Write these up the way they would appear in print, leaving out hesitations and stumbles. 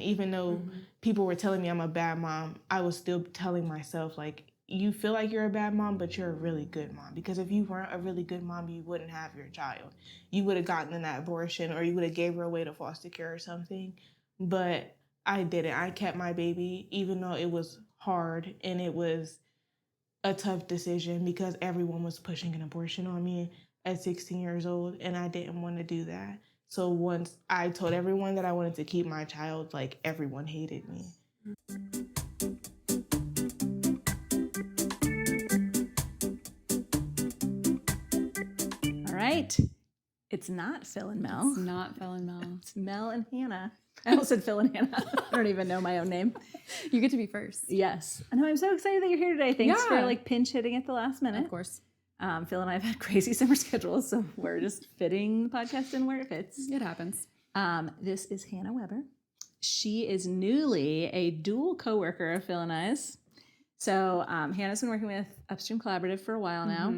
Even though people were telling me I'm a bad mom, I was still telling myself, like, you feel like you're a bad mom, but you're a really good mom. Because if you weren't a really good mom, you wouldn't have your child. You would have gotten that abortion, or you would have gave her away to foster care or something. But I didn't. I kept my baby, even though it was hard and it was a tough decision because everyone was pushing an abortion on me at 16 years old, and I didn't want to do that. So once I told everyone that I wanted to keep my child, like, everyone hated me. All right. It's not Phil and Mel. It's not Phil and Mel. It's Mel and Hannah. I almost said Phil and Hannah. I don't even know my own name. You get to be first. Yes. I know. I'm so excited that you're here today. Thanks for like pinch hitting at the last minute. Of course. Phil and I have had crazy summer schedules, so we're just fitting the podcast in where it fits. It happens. This is Hannah Weber. She is newly a dual coworker of Phil and I's. So Hannah's been working with Upstream Collaborative for a while now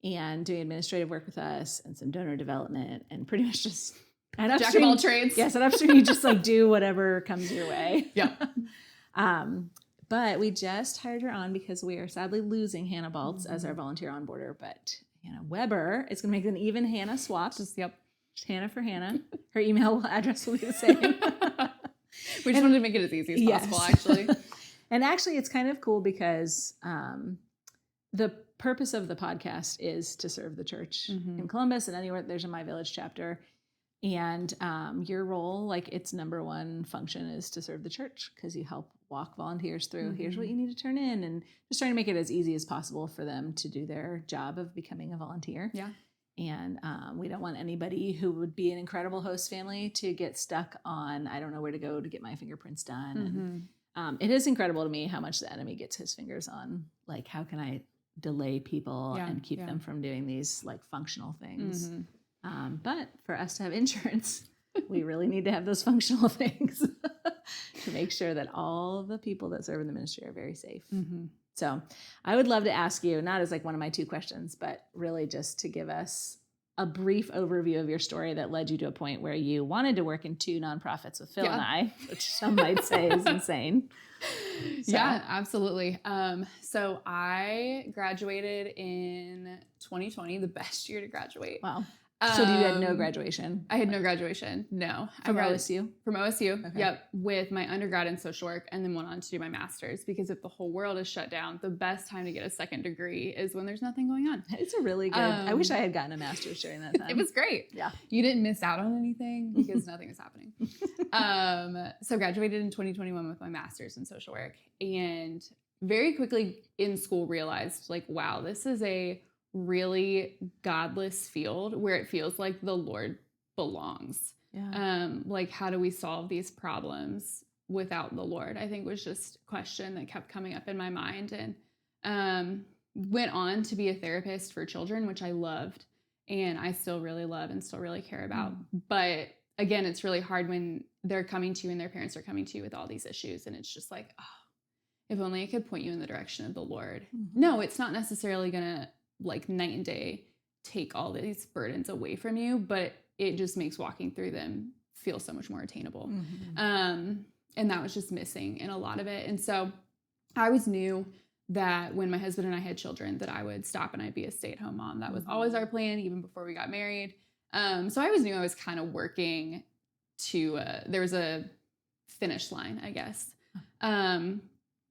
and doing administrative work with us and some donor development and pretty much just at Upstream. Jack of all trades. Yes, at Upstream you just like do whatever comes your way. Yeah. But we just hired her on because we are sadly losing Hannah Baltz as our volunteer onboarder. But Hannah Weber is going to make an even Hannah swap. Just, Hannah for Hannah. Her email address will be the same. We just wanted to make it as easy as possible, actually. And actually, it's kind of cool because the purpose of the podcast is to serve the church in Columbus and anywhere there's a My Village chapter. And your role, like its number one function is to serve the church because you help walk volunteers through, here's what you need to turn in, and just trying to make it as easy as possible for them to do their job of becoming a volunteer. Yeah. And we don't want anybody who would be an incredible host family to get stuck on, I don't know where to go to get my fingerprints done. And it is incredible to me how much the enemy gets his fingers on, like, how can I delay people and keep them from doing these like functional things. But for us to have insurance, we really need to have those functional things to make sure that all the people that serve in the ministry are very safe. So I would love to ask you, not as like one of my two questions, but really just to give us a brief overview of your story that led you to a point where you wanted to work in 2 nonprofits with Phil and I, which some might say is insane. So. Yeah, absolutely. So I graduated in 2020, the best year to graduate. Wow. So you had no graduation? I had no graduation. No. From OSU? From OSU. Okay. Yep. With my undergrad in social work, and then went on to do my master's, because if the whole world is shut down, the best time to get a second degree is when there's nothing going on. It's a really good, I wish I had gotten a master's during that time. It was great. Yeah. You didn't miss out on anything because nothing was happening. So graduated in 2021 with my master's in social work, and very quickly in school realized, like, wow, this is a really godless field where it feels like the Lord belongs. Yeah. Like, how do we solve these problems without the Lord? I think was just a question that kept coming up in my mind, and went on to be a therapist for children, which I loved and I still really love and still really care about. But again, it's really hard when they're coming to you and their parents are coming to you with all these issues, and it's just like, oh, if only I could point you in the direction of the Lord. No, it's not necessarily gonna like night and day take all these burdens away from you, but it just makes walking through them feel so much more attainable. And that was just missing in a lot of it. And so I always knew that when my husband and I had children that I would stop and I'd be a stay-at-home mom. That was always our plan, even before we got married. So I always knew I was kind of working to, there was a finish line, I guess.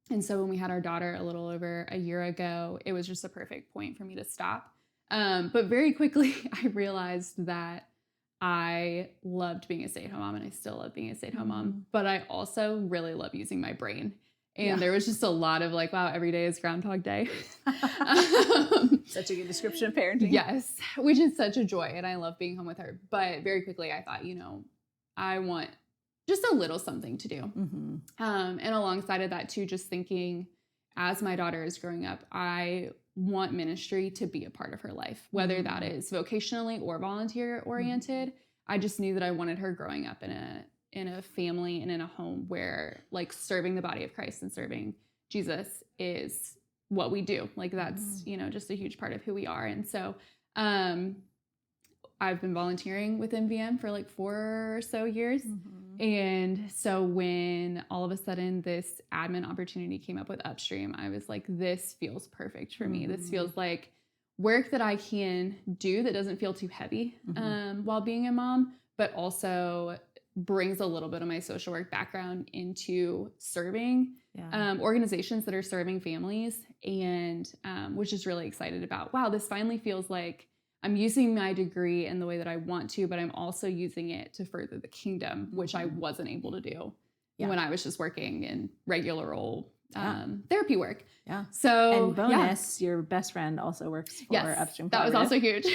And so when we had our daughter a little over a year ago, it was just a perfect point for me to stop. But very quickly, I realized that I loved being a stay-at-home mom, and I still love being a stay-at-home mom, but I also really love using my brain. And there was just a lot of like, wow, every day is Groundhog Day. Such a good description of parenting. Yes, which is such a joy, and I love being home with her. But very quickly, I thought, I want just a little something to do. And alongside of that too, just thinking, as my daughter is growing up, I want ministry to be a part of her life, whether that is vocationally or volunteer oriented. I just knew that I wanted her growing up in a family and in a home where like serving the body of Christ and serving Jesus is what we do. Like that's, just a huge part of who we are. And so, I've been volunteering with MVM for like 4 or so years. And so when all of a sudden this admin opportunity came up with Upstream, I was like, this feels perfect for me. This feels like work that I can do that doesn't feel too heavy while being a mom, but also brings a little bit of my social work background into serving organizations that are serving families, and was just really excited about, wow, this finally feels like I'm using my degree in the way that I want to, but I'm also using it to further the kingdom, which I wasn't able to do when I was just working in regular old therapy work. Yeah. So, and bonus, your best friend also works for Upstream. That was also huge.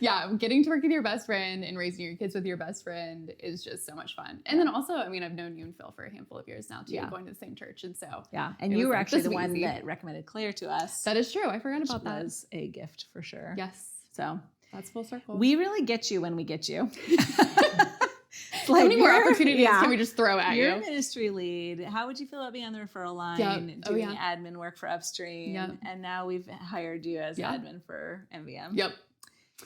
Yeah, getting to work with your best friend and raising your kids with your best friend is just so much fun. And then also, I mean, I've known you and Phil for a handful of years now too, going to the same church. And so, and you were actually the one that recommended Claire to us. That is true. I forgot about that. That was a gift for sure. Yes. So that's full circle. We really get you when we get you. How many more opportunities can we just throw at you? You're a ministry lead. How would you feel about being on the referral line, doing admin work for Upstream? And now we've hired you as admin for MVM. Yep.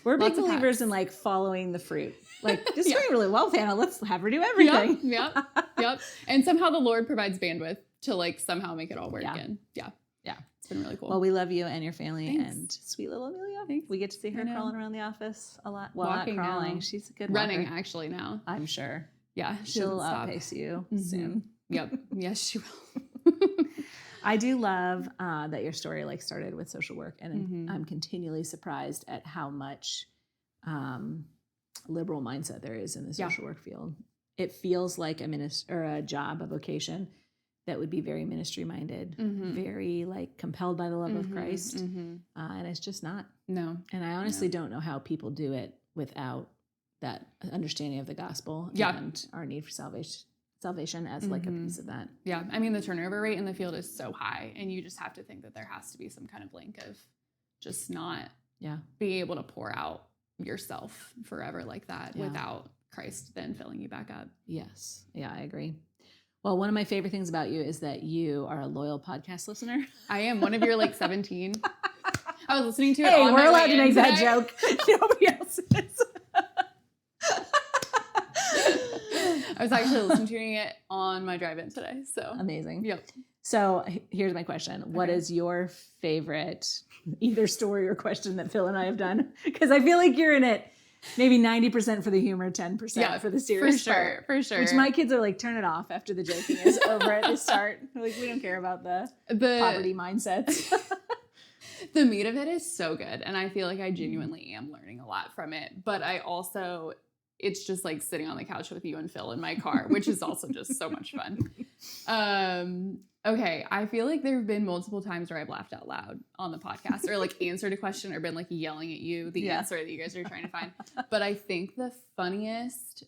We're big believers in like following the fruit. Like, this is doing really well, Hannah. Let's have her do everything. Yep. And somehow the Lord provides bandwidth to like somehow make it all work. And it's been really cool. Well, we love you and your family and sweet little Amelia. Thanks. We get to see her crawling around the office a lot. Well, walking not crawling. Now. She's a good running walker. Actually now. I'm sure. Yeah. She'll outpace you soon. Yep. Yes, she will. I do love that your story like started with social work, and I'm continually surprised at how much liberal mindset there is in the social work field. It feels like a job, a vocation that would be very ministry minded, very like compelled by the love of Christ, and it's just not. No, and I honestly don't know how people do it without that understanding of the gospel and our need for salvation as like a piece of that. Yeah. I mean, the turnover rate in the field is so high, and you just have to think that there has to be some kind of link of just not being able to pour out yourself forever like that without Christ then filling you back up. Yes. Yeah, I agree. Well, one of my favorite things about you is that you are a loyal podcast listener. I am one of your like 17. I was listening to it. Hey, we're allowed to make that joke. Nobody else is. I was actually listening to it on my drive-in today. So amazing. Yep. So here's my question. What is your favorite either story or question that Phil and I have done? Because I feel like you're in it maybe 90% for the humor, 10% for the serious part. For sure. Which my kids are like, turn it off after the joking is over at the start. They're like, we don't care about the poverty mindsets. The meat of it is so good. And I feel like I genuinely am learning a lot from it. But I also, it's just like sitting on the couch with you and Phil in my car, which is also just so much fun. Okay. I feel like there have been multiple times where I've laughed out loud on the podcast or like answered a question or been like yelling at you the answer that you guys are trying to find. But I think the funniest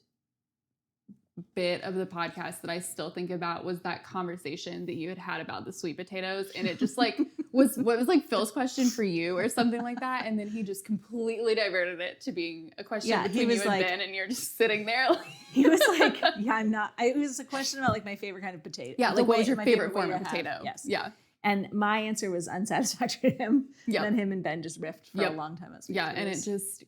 bit of the podcast that I still think about was that conversation that you had about the sweet potatoes. And it just like was like Phil's question for you or something like that. And then he just completely diverted it to being a question between you and like, Ben, and you're just sitting there. Like, he was like, I'm not, it was a question about like my favorite kind of potato. Yeah. Like what was your favorite form of potato? Yes. Yeah. And my answer was unsatisfactory to him. Yeah. And then him and Ben just riffed for a long time. And it just,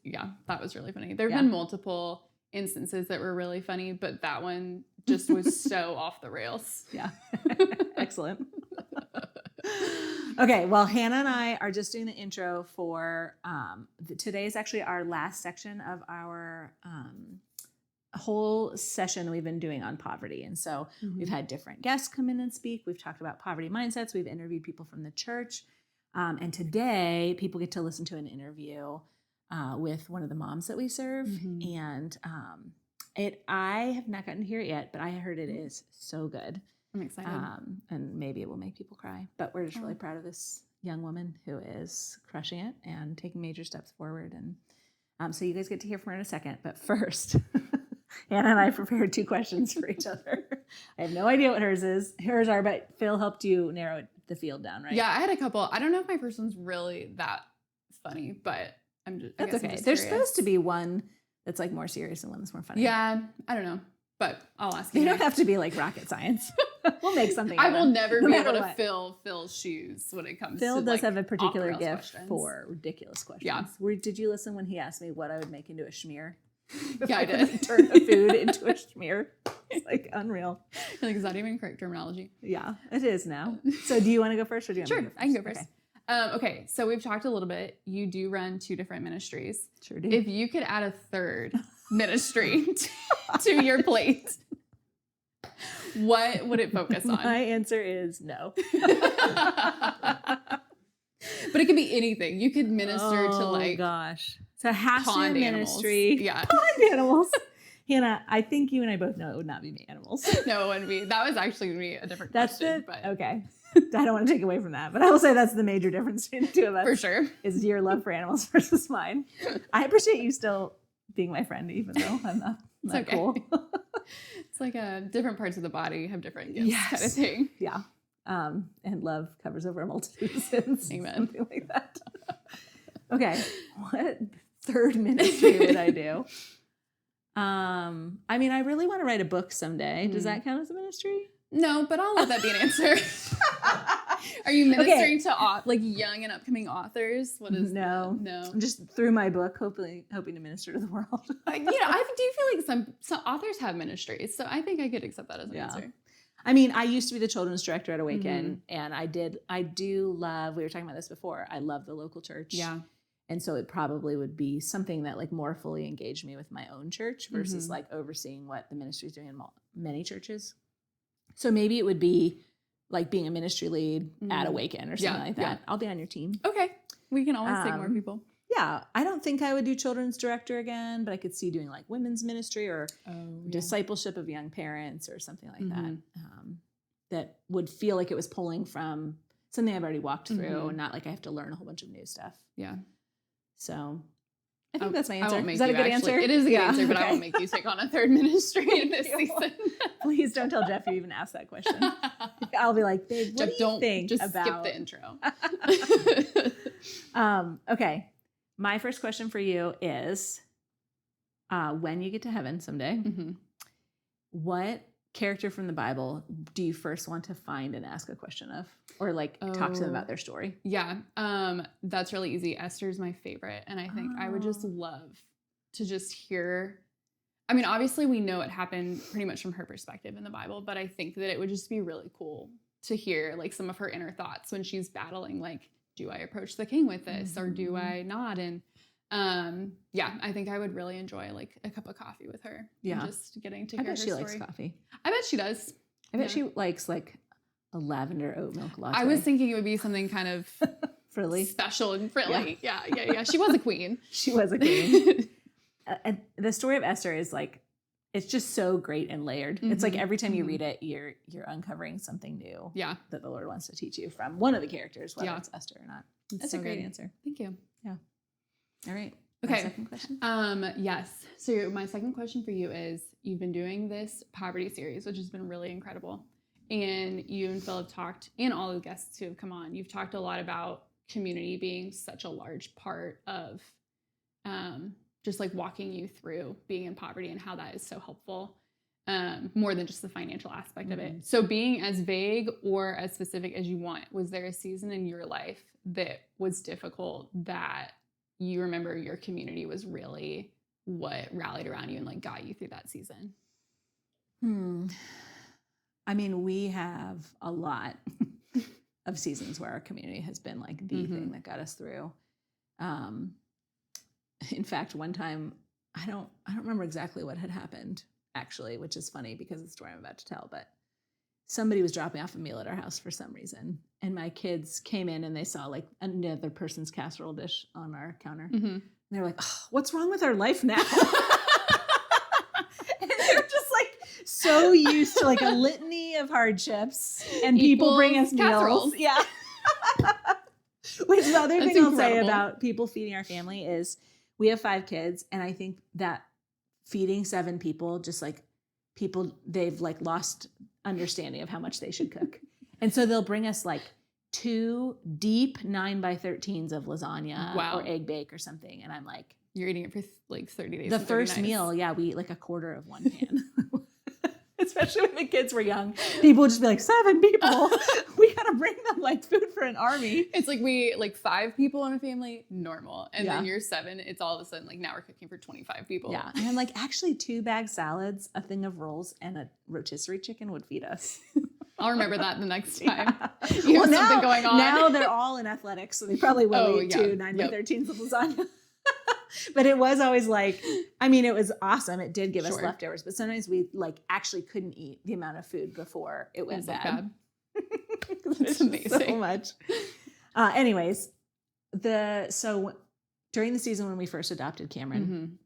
that was really funny. There have been multiple instances that were really funny, but that one just was so off the rails. Yeah. Excellent. Okay. Well, Hannah and I are just doing the intro for, today is actually our last section of our, whole session we've been doing on poverty. And so we've had different guests come in and speak. We've talked about poverty mindsets. We've interviewed people from the church. And today people get to listen to an interview with one of the moms that we serve. And I have not gotten to hear it yet, but I heard it is so good. I'm excited. And maybe it will make people cry, but we're just really proud of this young woman who is crushing it and taking major steps forward. And so you guys get to hear from her in a second, but first, Hannah and I prepared 2 questions for each other. I have no idea what hers are, but Phil helped you narrow the field down, right? Yeah, I had a couple. I don't know if my first one's really that funny, but that's okay. There's supposed to be one that's like more serious and one that's more funny. Yeah, I don't know, but I'll ask you. You don't have to be like rocket science. We'll make something. I will never be able to fill Phil's shoes when it comes to Phil does have a particular gift for ridiculous questions. Yeah. Did you listen when he asked me what I would make into a schmear? Yeah, I did. Turn the food into a schmear. It's like unreal. Like, is that even correct terminology? Yeah, it is now. So do you want to go first or do you want Sure, me to go first? I can go first. Okay. Okay, so we've talked a little bit. You do run 2 different ministries. Sure do. If you could add a third ministry to your plate, what would it focus on? My answer is no. But it could be anything. You could minister to like gosh. So it has to pond be animals. ministry. Yeah. Pond animals. Hannah, I think you and I both know it would not be animals. No, it wouldn't be. That was actually going to be a different That's question. the But okay. I don't want to take away from that, but I will say that's the major difference between the two of us. for sure. Is your love for animals versus mine. I appreciate you still being my friend, even though I'm not okay. cool. It's like different parts of the body have different gifts kind of thing. Yeah. And love covers over a multitude of sins. Amen. Something like that. Okay. What third ministry would I do? I mean, I really want to write a book someday. Does that count as a ministry? No, but I'll let that be an answer. Are you ministering to like young and upcoming authors? What is no? No. Just through my book, hoping to minister to the world. I do feel like some authors have ministries, so I think I could accept that as an answer. I mean, I used to be the children's director at Awaken, and I do love, we were talking about this before, I love the local church. Yeah. And so it probably would be something that like more fully engaged me with my own church versus like overseeing what the ministry is doing in many churches. So maybe it would be like being a ministry lead at Awaken or something like that. Yeah. I'll be on your team. Okay. We can always take more people. Yeah. I don't think I would do children's director again, but I could see doing like women's ministry or discipleship of young parents or something like that. That would feel like it was pulling from something I've already walked through and not like I have to learn a whole bunch of new stuff. Yeah. So I think that's my answer. Is that a good answer? It is a good answer, but I won't make you take on a third ministry in this season. Please don't tell Jeff you even asked that question. I'll be like, babe, what Jeff, do you think just about... skip the intro. Okay. My first question for you is, when you get to heaven someday, what character from the Bible do you first want to find and ask a question of, or like talk to them about their story? Yeah, that's really easy. Esther's my favorite, and I think I would just love to just hear. I mean, obviously we know it happened pretty much from her perspective in the Bible, but I think that it would just be really cool to hear like some of her inner thoughts when she's battling, like, do I approach the king with this or do I not? And I think I would really enjoy like a cup of coffee with her. Yeah. And just getting to hear her story. I bet she likes coffee. I bet she does. I bet she likes like a lavender oat milk latte. I was thinking it would be something kind of frilly, special and frilly. Yeah. She was a queen. She was a queen. And the story of Esther is like, it's just so great and layered. It's like every time you read it, you're uncovering something new. Yeah. That the Lord wants to teach you from one of the characters, whether it's Esther or not. That's a great answer. Thank you. Yeah. All right. Okay. My second question. Yes. So my second question for you is, you've been doing this poverty series, which has been really incredible. And you and Phil have talked, and all the guests who have come on, you've talked a lot about community being such a large part of just like walking you through being in poverty and how that is so helpful, more than just the financial aspect of it. So being as vague or as specific as you want, was there a season in your life that was difficult that you remember your community was really what rallied around you and like got you through that season? I mean, we have a lot of seasons where our community has been like the thing that got us through. In fact, one time, I don't remember exactly what had happened actually, which is funny because it's the story I'm about to tell, but somebody was dropping off a meal at our house for some reason. And my kids came in and they saw like another person's casserole dish on our counter. And they're like, oh, what's wrong with our life now? And they're just like so used to like a litany of hardships and people bring us casseroles. meals. Yeah. Which is the other thing I'll say incredible. about people feeding our family is we have 5 kids. And I think that feeding 7 people, just like people, they've like lost understanding of how much they should cook. And so they'll bring us like 2 deep 9x13s of lasagna or egg bake or something. And I'm like, you're eating it for like 30 days. The first meal, we eat like a quarter of one pan. It's especially when the kids were young. People would just be like, 7 people. We got to bring them like food for an army. It's like we like 5 people in a family, normal. And Yeah. then you're 7, it's all of a sudden like now we're cooking for 25 people. Yeah. And I'm like, actually 2 bag salads, a thing of rolls, and a rotisserie chicken would feed us. I'll remember that the next time. Yeah. You have something going on. Now they're all in athletics, so they probably will eat 2 9x13s of lasagna. But it was always like, I mean, it was awesome. It did give us leftovers, but sometimes we like actually couldn't eat the amount of food before it went bad. That's amazing. So much. Anyways, so during the season when we first adopted Cameron,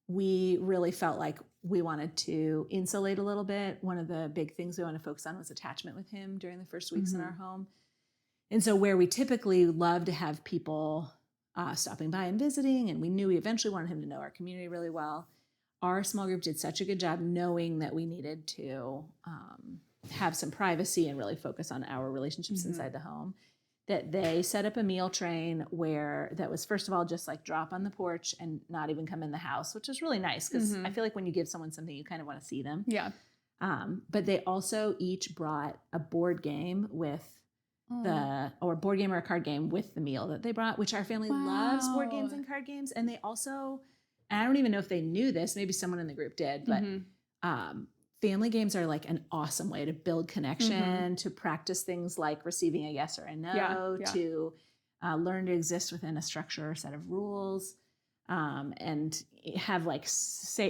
we really felt like we wanted to insulate a little bit. One of the big things we wanted to focus on was attachment with him during the first weeks in our home. And so where we typically love to have people stopping by and visiting, and we knew we eventually wanted him to know our community really well, our small group did such a good job knowing that we needed to have some privacy and really focus on our relationships inside the home, that they set up a meal train that was, first of all, just like drop on the porch and not even come in the house, which is really nice because I feel like when you give someone something, you kind of want to see them. Yeah. But they also each brought a board game with or a board game or a card game with the meal that they brought, which our family loves board games and card games. And they also, and I don't even know if they knew this, maybe someone in the group did, but family games are like an awesome way to build connection, to practice things like receiving a yes or a no, to learn to exist within a structure or set of rules, and have like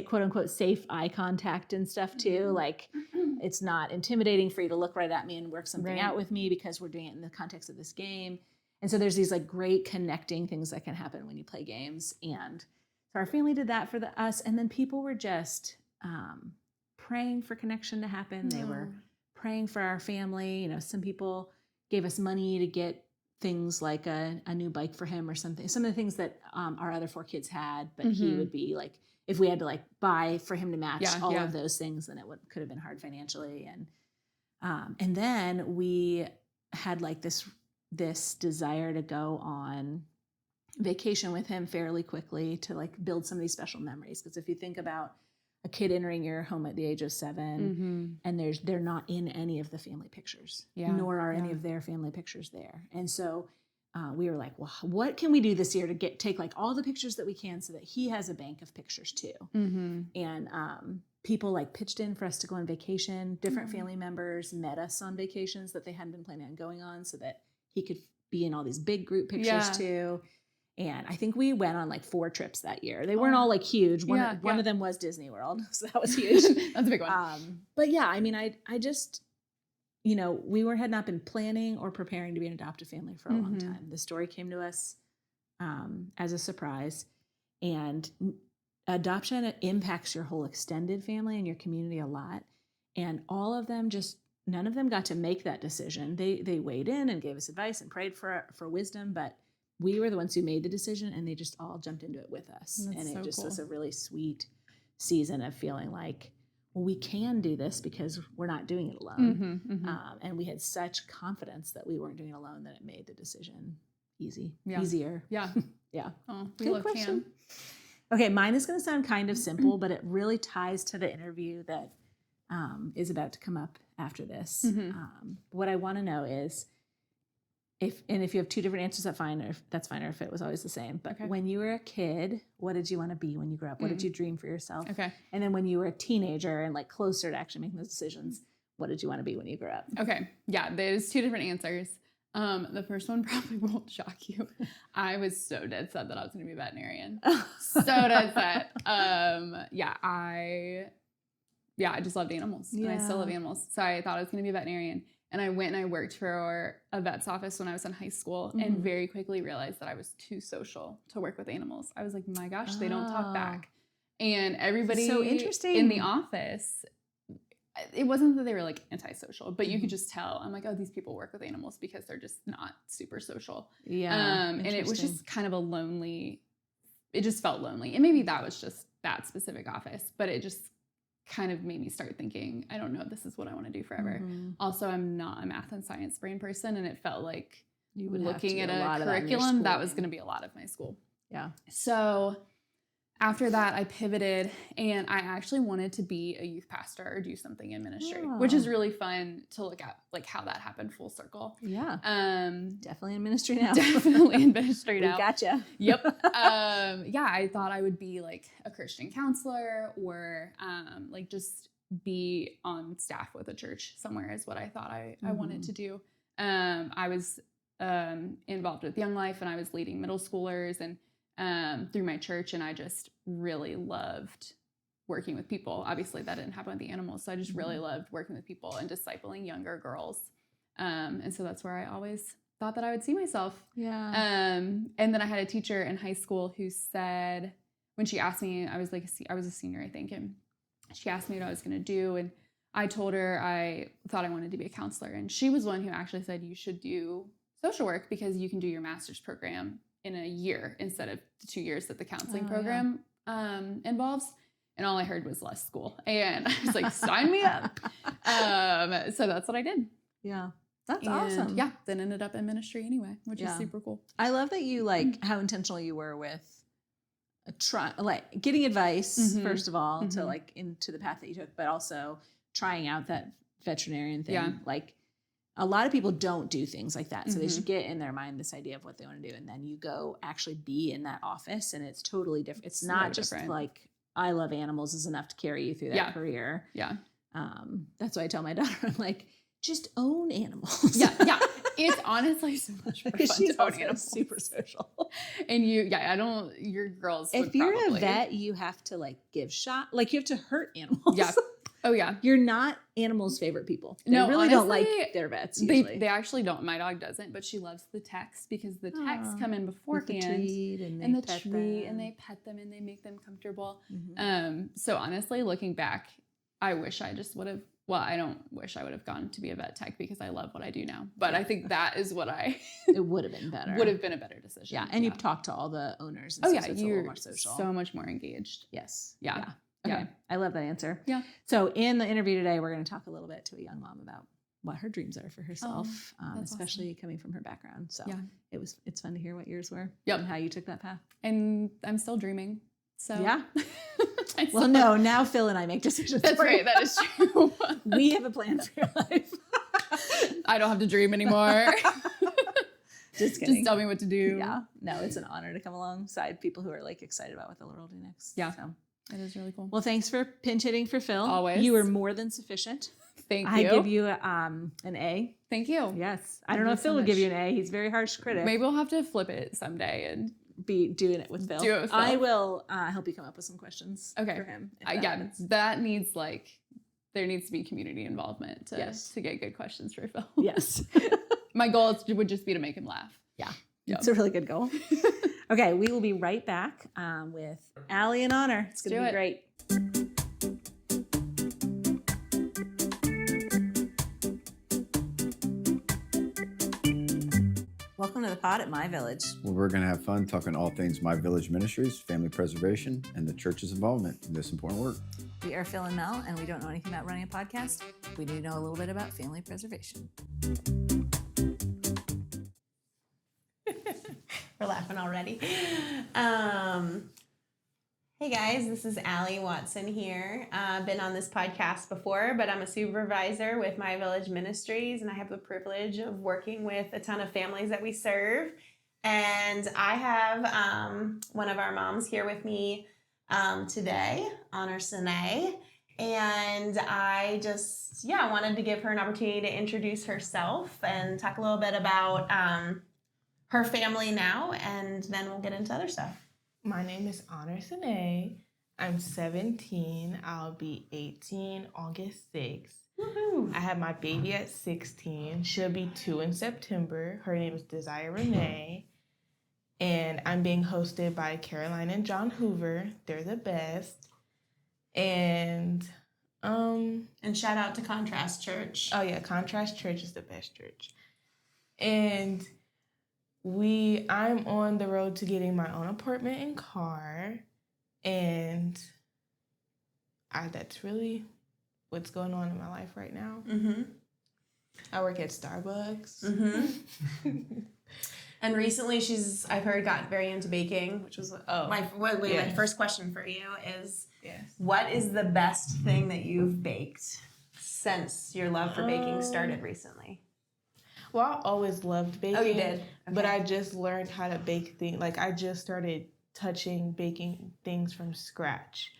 quote unquote safe eye contact and stuff too. Like it's not intimidating for you to look right at me and work something out with me because we're doing it in the context of this game. And so there's these like great connecting things that can happen when you play games. And so our family did that for us. And then people were just praying for connection to happen. They were praying for our family. You know, some people gave us money to get things like a new bike for him or something. Some of the things that our other 4 kids had, but he would be like, if we had to like buy for him to match all of those things, then it could have been hard financially. And then we had like this desire to go on vacation with him fairly quickly to like build some of these special memories. Because if you think about a kid entering your home at the age of 7 and they're not in any of the family pictures, nor are any of their family pictures there. And so we were like, well, what can we do this year to take like all the pictures that we can so that he has a bank of pictures too. And people like pitched in for us to go on vacation. Different family members met us on vacations that they hadn't been planning on going on so that he could be in all these big group pictures too. And I think we went on like 4 trips that year. They weren't all like huge. One of them was Disney World. So that was huge. That's a big one. But yeah, I mean, I just, you know, we had not been planning or preparing to be an adoptive family for a long time. The story came to us as a surprise. And adoption impacts your whole extended family and your community a lot. And all of them none of them got to make that decision. They weighed in and gave us advice and prayed for wisdom, but we were the ones who made the decision, and they just all jumped into it with us. That's and it so cool. was a really sweet season of feeling like, well, we can do this because we're not doing it alone. And we had such confidence that we weren't doing it alone that it made the decision easier. Yeah. Yeah. Oh, we Good love question. Cam. Okay, mine is going to sound kind of simple, but it really ties to the interview that is about to come up after this. What I want to know is, if you have 2 different answers, that's fine, or if it was always the same. But when you were a kid, what did you want to be when you grew up? What did you dream for yourself? Okay. And then when you were a teenager and like closer to actually making those decisions, what did you want to be when you grew up? Okay. Yeah, there's 2 different answers. The first one probably won't shock you. I was so dead set that I was going to be a veterinarian. So dead set. I just loved animals. And I still love animals. So I thought I was going to be a veterinarian. And I went and I worked for a vet's office when I was in high school and very quickly realized that I was too social to work with animals. I was like, my gosh, they don't talk back. And everybody so interesting. in the office, it wasn't that they were like antisocial, but you could just tell. I'm like, oh, these people work with animals because they're just not super social. Yeah. And it was just kind of it just felt lonely. And maybe that was just that specific office, but it just kind of made me start thinking, I don't know if this is what I want to do forever. Also, I'm not a math and science brain person, and it felt like you would looking at a curriculum that was going to be a lot of my school. Yeah. So after that, I pivoted, and I actually wanted to be a youth pastor or do something in ministry, which is really fun to look at, like how that happened full circle. Yeah. Definitely in ministry now. Definitely in ministry now. We gotcha. Yep. Yeah, I thought I would be like a Christian counselor or like just be on staff with a church somewhere is what I thought I wanted to do. I was involved with Young Life, and I was leading middle schoolers and through my church, and I just really loved working with people. Obviously that didn't happen with the animals, so I just really loved working with people and discipling younger girls. And so that's where I always thought that I would see myself. Yeah. And then I had a teacher in high school who said, when she asked me, I was a senior, I think, and she asked me what I was going to do, and I told her I thought I wanted to be a counselor, and she was one who actually said you should do social work because you can do your master's program in a year instead of the 2 years that the counseling program involves. And all I heard was less school. And I was like, sign me up. So that's what I did. Yeah. That's and awesome. Yeah. Then ended up in ministry anyway, which is super cool. I love that you like how intentional you were with getting advice, first of all, to like into the path that you took, but also trying out that veterinarian thing. Yeah. Like a lot of people don't do things like that. So they should get in their mind this idea of what they want to do. And then you go actually be in that office, and it's totally different. It's not just different. Like, I love animals is enough to carry you through that career. Yeah. That's why I tell my daughter, I'm like, just own animals. Yeah. It's honestly so much more fun She's to own animals. Super social. And your girls. If you're a vet, you have to like give shot, like you have to hurt animals. Yeah. Oh yeah. You're not animals' favorite people. They no, really honestly, don't like their vets usually. They actually don't. My dog doesn't, but she loves the texts because the texts come in beforehand. With the treat and they pet them and they make them comfortable. So honestly, looking back, I wish I just would have. Well, I don't wish I would have gone to be a vet tech because I love what I do now. But I think that is what it would have been better. Would have been a better decision. Yeah, and you've talked to all the owners. And stuff, so it's a little more social. So much more engaged. Yes. Yeah. Okay. I love that answer. Yeah. So in the interview today, we're going to talk a little bit to a young mom about what her dreams are for herself, especially awesome. Coming from her background. So yeah. It's fun to hear what yours were and how you took that path. And I'm still dreaming. So yeah. Well, no, now Phil and I make decisions. That's right. That is true. We have a plan for your life. I don't have to dream anymore. Just kidding. Just tell me what to do. Yeah. No, it's an honor to come alongside people who are like excited about what the Lord will do next. Yeah. So. It is really cool. Well, thanks for pinch hitting for Phil. Always. You were more than sufficient. Thank you. I give you an A. Thank you. Yes. I don't know if Phil would give you an A. He's a very harsh critic. Maybe we'll have to flip it someday and be doing it with Phil. Do it with Phil. I will help you come up with some questions for him. That needs there needs to be community involvement to get good questions for Phil. Yes. My goal would just be to make him laugh. Yeah. It's a really good goal. Okay, we will be right back with Ali and Auner. It's going to be great. Welcome to the pod at My Village. Well, we're going to have fun talking all things My Village Ministries, family preservation, and the church's involvement in this important work. We are Phil and Mel, and we don't know anything about running a podcast. We do know a little bit about family preservation. We're laughing already. Hey guys, this is Ali Watson here. I've been on this podcast before, but I'm a supervisor with My Village Ministries, and I have the privilege of working with a ton of families that we serve. And I have one of our moms here with me today, Auner Sine. And I just, wanted to give her an opportunity to introduce herself and talk a little bit about her family now, and then we'll get into other stuff. My name is Auner Sine. I'm 17. I'll be 18 August 6th. Woohoo! I had my baby at 16. She'll be 2 in September. Her name is Desire Renee. And I'm being hosted by Caroline and John Hoover. They're the best. And shout out to Contrast Church. Oh yeah, Contrast Church is the best church. And I'm on the road to getting my own apartment and car, and that's really what's going on in my life right now. Mm-hmm. I work at Starbucks. Mm-hmm. And recently I've heard, got very into baking, which was my first question for you is, what is the best thing that you've baked since your love for baking started recently? Well, I always loved baking. Oh, you did? Okay. But I just learned how to bake things. Like, I just started baking things from scratch.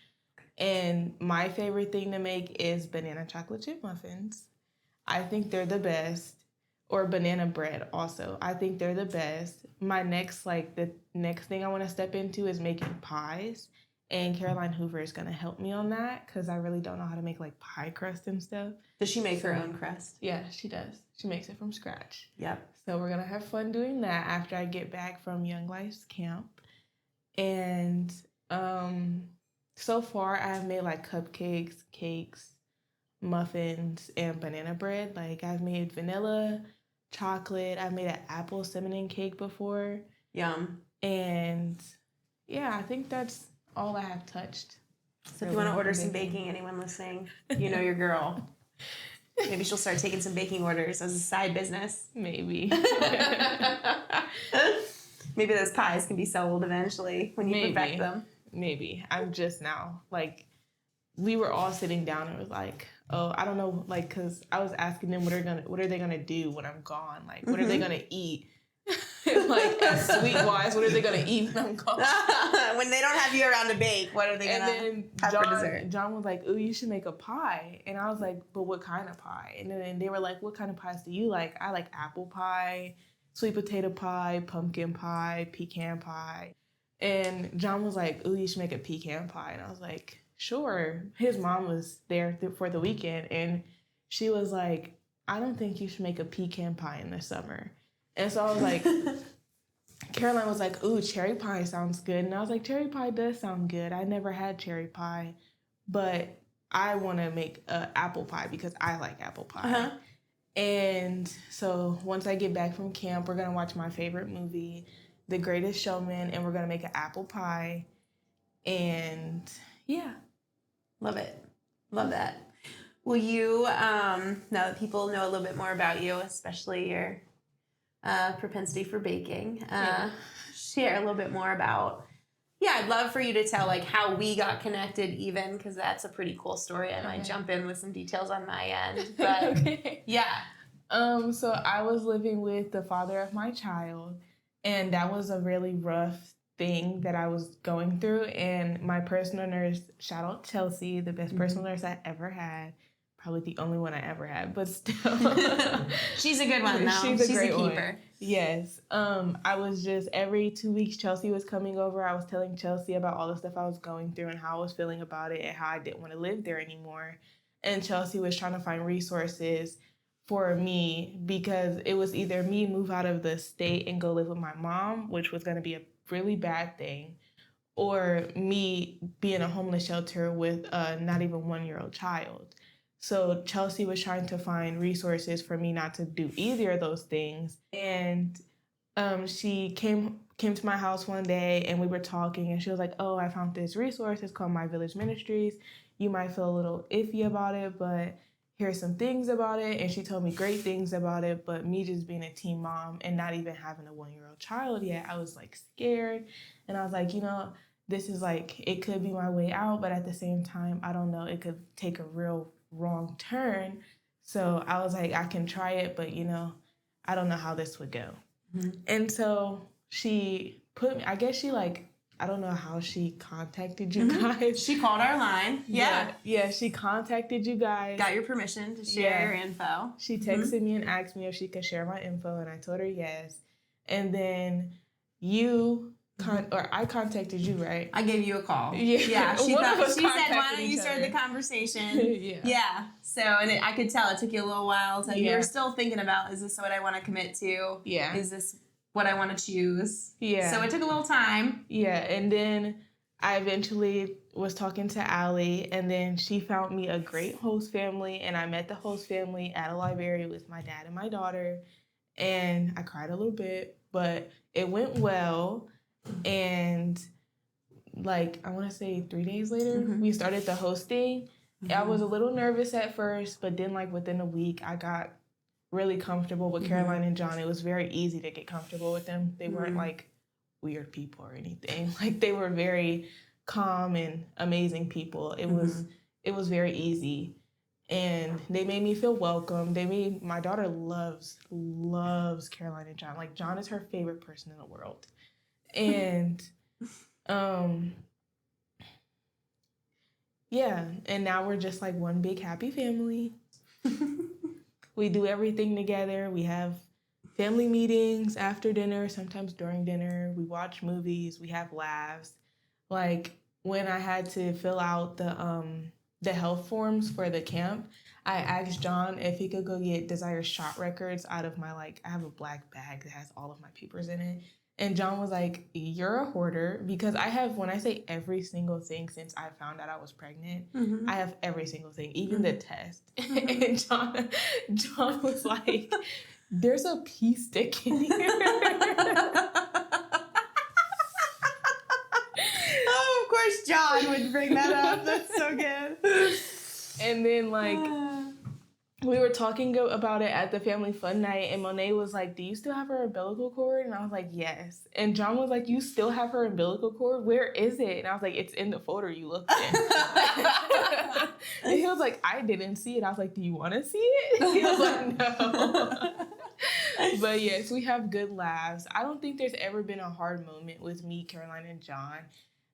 And my favorite thing to make is banana chocolate chip muffins. I think they're the best. Or banana bread also. I think they're the best. The next thing I want to step into is making pies. And Caroline Hoover is going to help me on that because I really don't know how to make like pie crust and stuff. Does she make her own crust? Yeah, she does. She makes it from scratch. Yep. So we're going to have fun doing that after I get back from Young Life's camp. And so far I've made like cupcakes, cakes, muffins, and banana bread. Like, I've made vanilla, chocolate. I've made an apple cinnamon cake before. Yum. And yeah, I think that's all I have touched. So if you want to order some baking, anyone listening, you know your girl. Maybe she'll start taking some baking orders as a side business. Maybe. Maybe those pies can be sold eventually when you perfect them. Maybe. I'm just now, like, we were all sitting down and it was like, oh, I don't know, like, because I was asking them what are they gonna do when I'm gone? Like, what are they gonna eat? Like, sweet-wise, what are they gonna eat when I'm gone? When they don't have you around to bake, what are they gonna have for dessert? John was like, ooh, you should make a pie. And I was like, but what kind of pie? And then they were like, what kind of pies do you like? I like apple pie, sweet potato pie, pumpkin pie, pecan pie. And John was like, ooh, you should make a pecan pie. And I was like, sure. His mom was there for the weekend, and she was like, I don't think you should make a pecan pie in the summer. And so I was like, Caroline was like, ooh, cherry pie sounds good. And I was like, cherry pie does sound good. I never had cherry pie, but I want to make apple pie because I like apple pie. Uh-huh. And so once I get back from camp, we're going to watch my favorite movie, The Greatest Showman, and we're going to make an apple pie. And yeah. Love it. Love that. Will you, now that people know a little bit more about you, especially your propensity for baking, share a little bit more about, I'd love for you to tell like how we got connected even, because that's a pretty cool story. I might jump in with some details on my end, but so I was living with the father of my child, and that was a really rough thing that I was going through. And my personal nurse, shout out Chelsea, the best personal nurse I ever had. Probably the only one I ever had, but still. She's a good one, though. She's a great keeper. One. Yes. I was just, every 2 weeks, Chelsea was coming over. I was telling Chelsea about all the stuff I was going through and how I was feeling about it and how I didn't want to live there anymore. And Chelsea was trying to find resources for me because it was either me move out of the state and go live with my mom, which was going to be a really bad thing, or me be in a homeless shelter with a not even 1-year-old child. So Chelsea was trying to find resources for me not to do either of those things. And she came to my house one day and we were talking and she was like, oh, I found this resource. It's called My Village Ministries. You might feel a little iffy about it, but here's some things about it. And she told me great things about it. But me just being a teen mom and not even having a 1-year-old child yet, I was like scared. And I was like, this is like, it could be my way out. But at the same time, I don't know, it could take a real wrong turn. So I was like, I can try it, but I don't know how this would go. Mm-hmm. And so she put me, I guess she I don't know how she contacted you guys. She called our line. Yeah, she contacted you guys. Got your permission to share your info. She texted me and asked me if she could share my info, and I told her yes. And then you or I contacted you, right? I gave you a call. Yeah. She said, why don't you start the conversation? Yeah. So, and I could tell it took you a little while. So you were still thinking about, is this what I want to commit to? Yeah. Is this what I want to choose? Yeah. So it took a little time. Yeah. And then I eventually was talking to Ali, and then she found me a great host family, and I met the host family at a library with my dad and my daughter, and I cried a little bit, but it went well. And I want to say 3 days later, we started the hosting. I was a little nervous at first, but then within a week, I got really comfortable with Caroline and John. It was very easy to get comfortable with them. They weren't like weird people or anything. Like they were very calm and amazing people. It was very easy. And they made me feel welcome. My daughter loves Caroline and John. Like John is her favorite person in the world. And yeah, and now we're just like one big happy family. We do everything together. We have family meetings after dinner, sometimes during dinner. We watch movies. We have laughs. Like when I had to fill out the health forms for the camp, I asked John if he could go get Desire's shot records out of my, I have a black bag that has all of my papers in it. And John was like, you're a hoarder, because I have, when I say every single thing since I found out I was pregnant, I have every single thing, even the test. And John was like, there's a pea stick in here. Oh, of course John would bring that up. That's so good. And then we were talking about it at the family fun night, and Monet was like, do you still have her umbilical cord? And I was like, yes. And John was like, you still have her umbilical cord? Where is it? And I was like, it's in the folder you looked in. And he was like, I didn't see it. I was like, do you want to see it? He was like, no. But yes, we have good laughs. I don't think there's ever been a hard moment with me, Caroline, and John.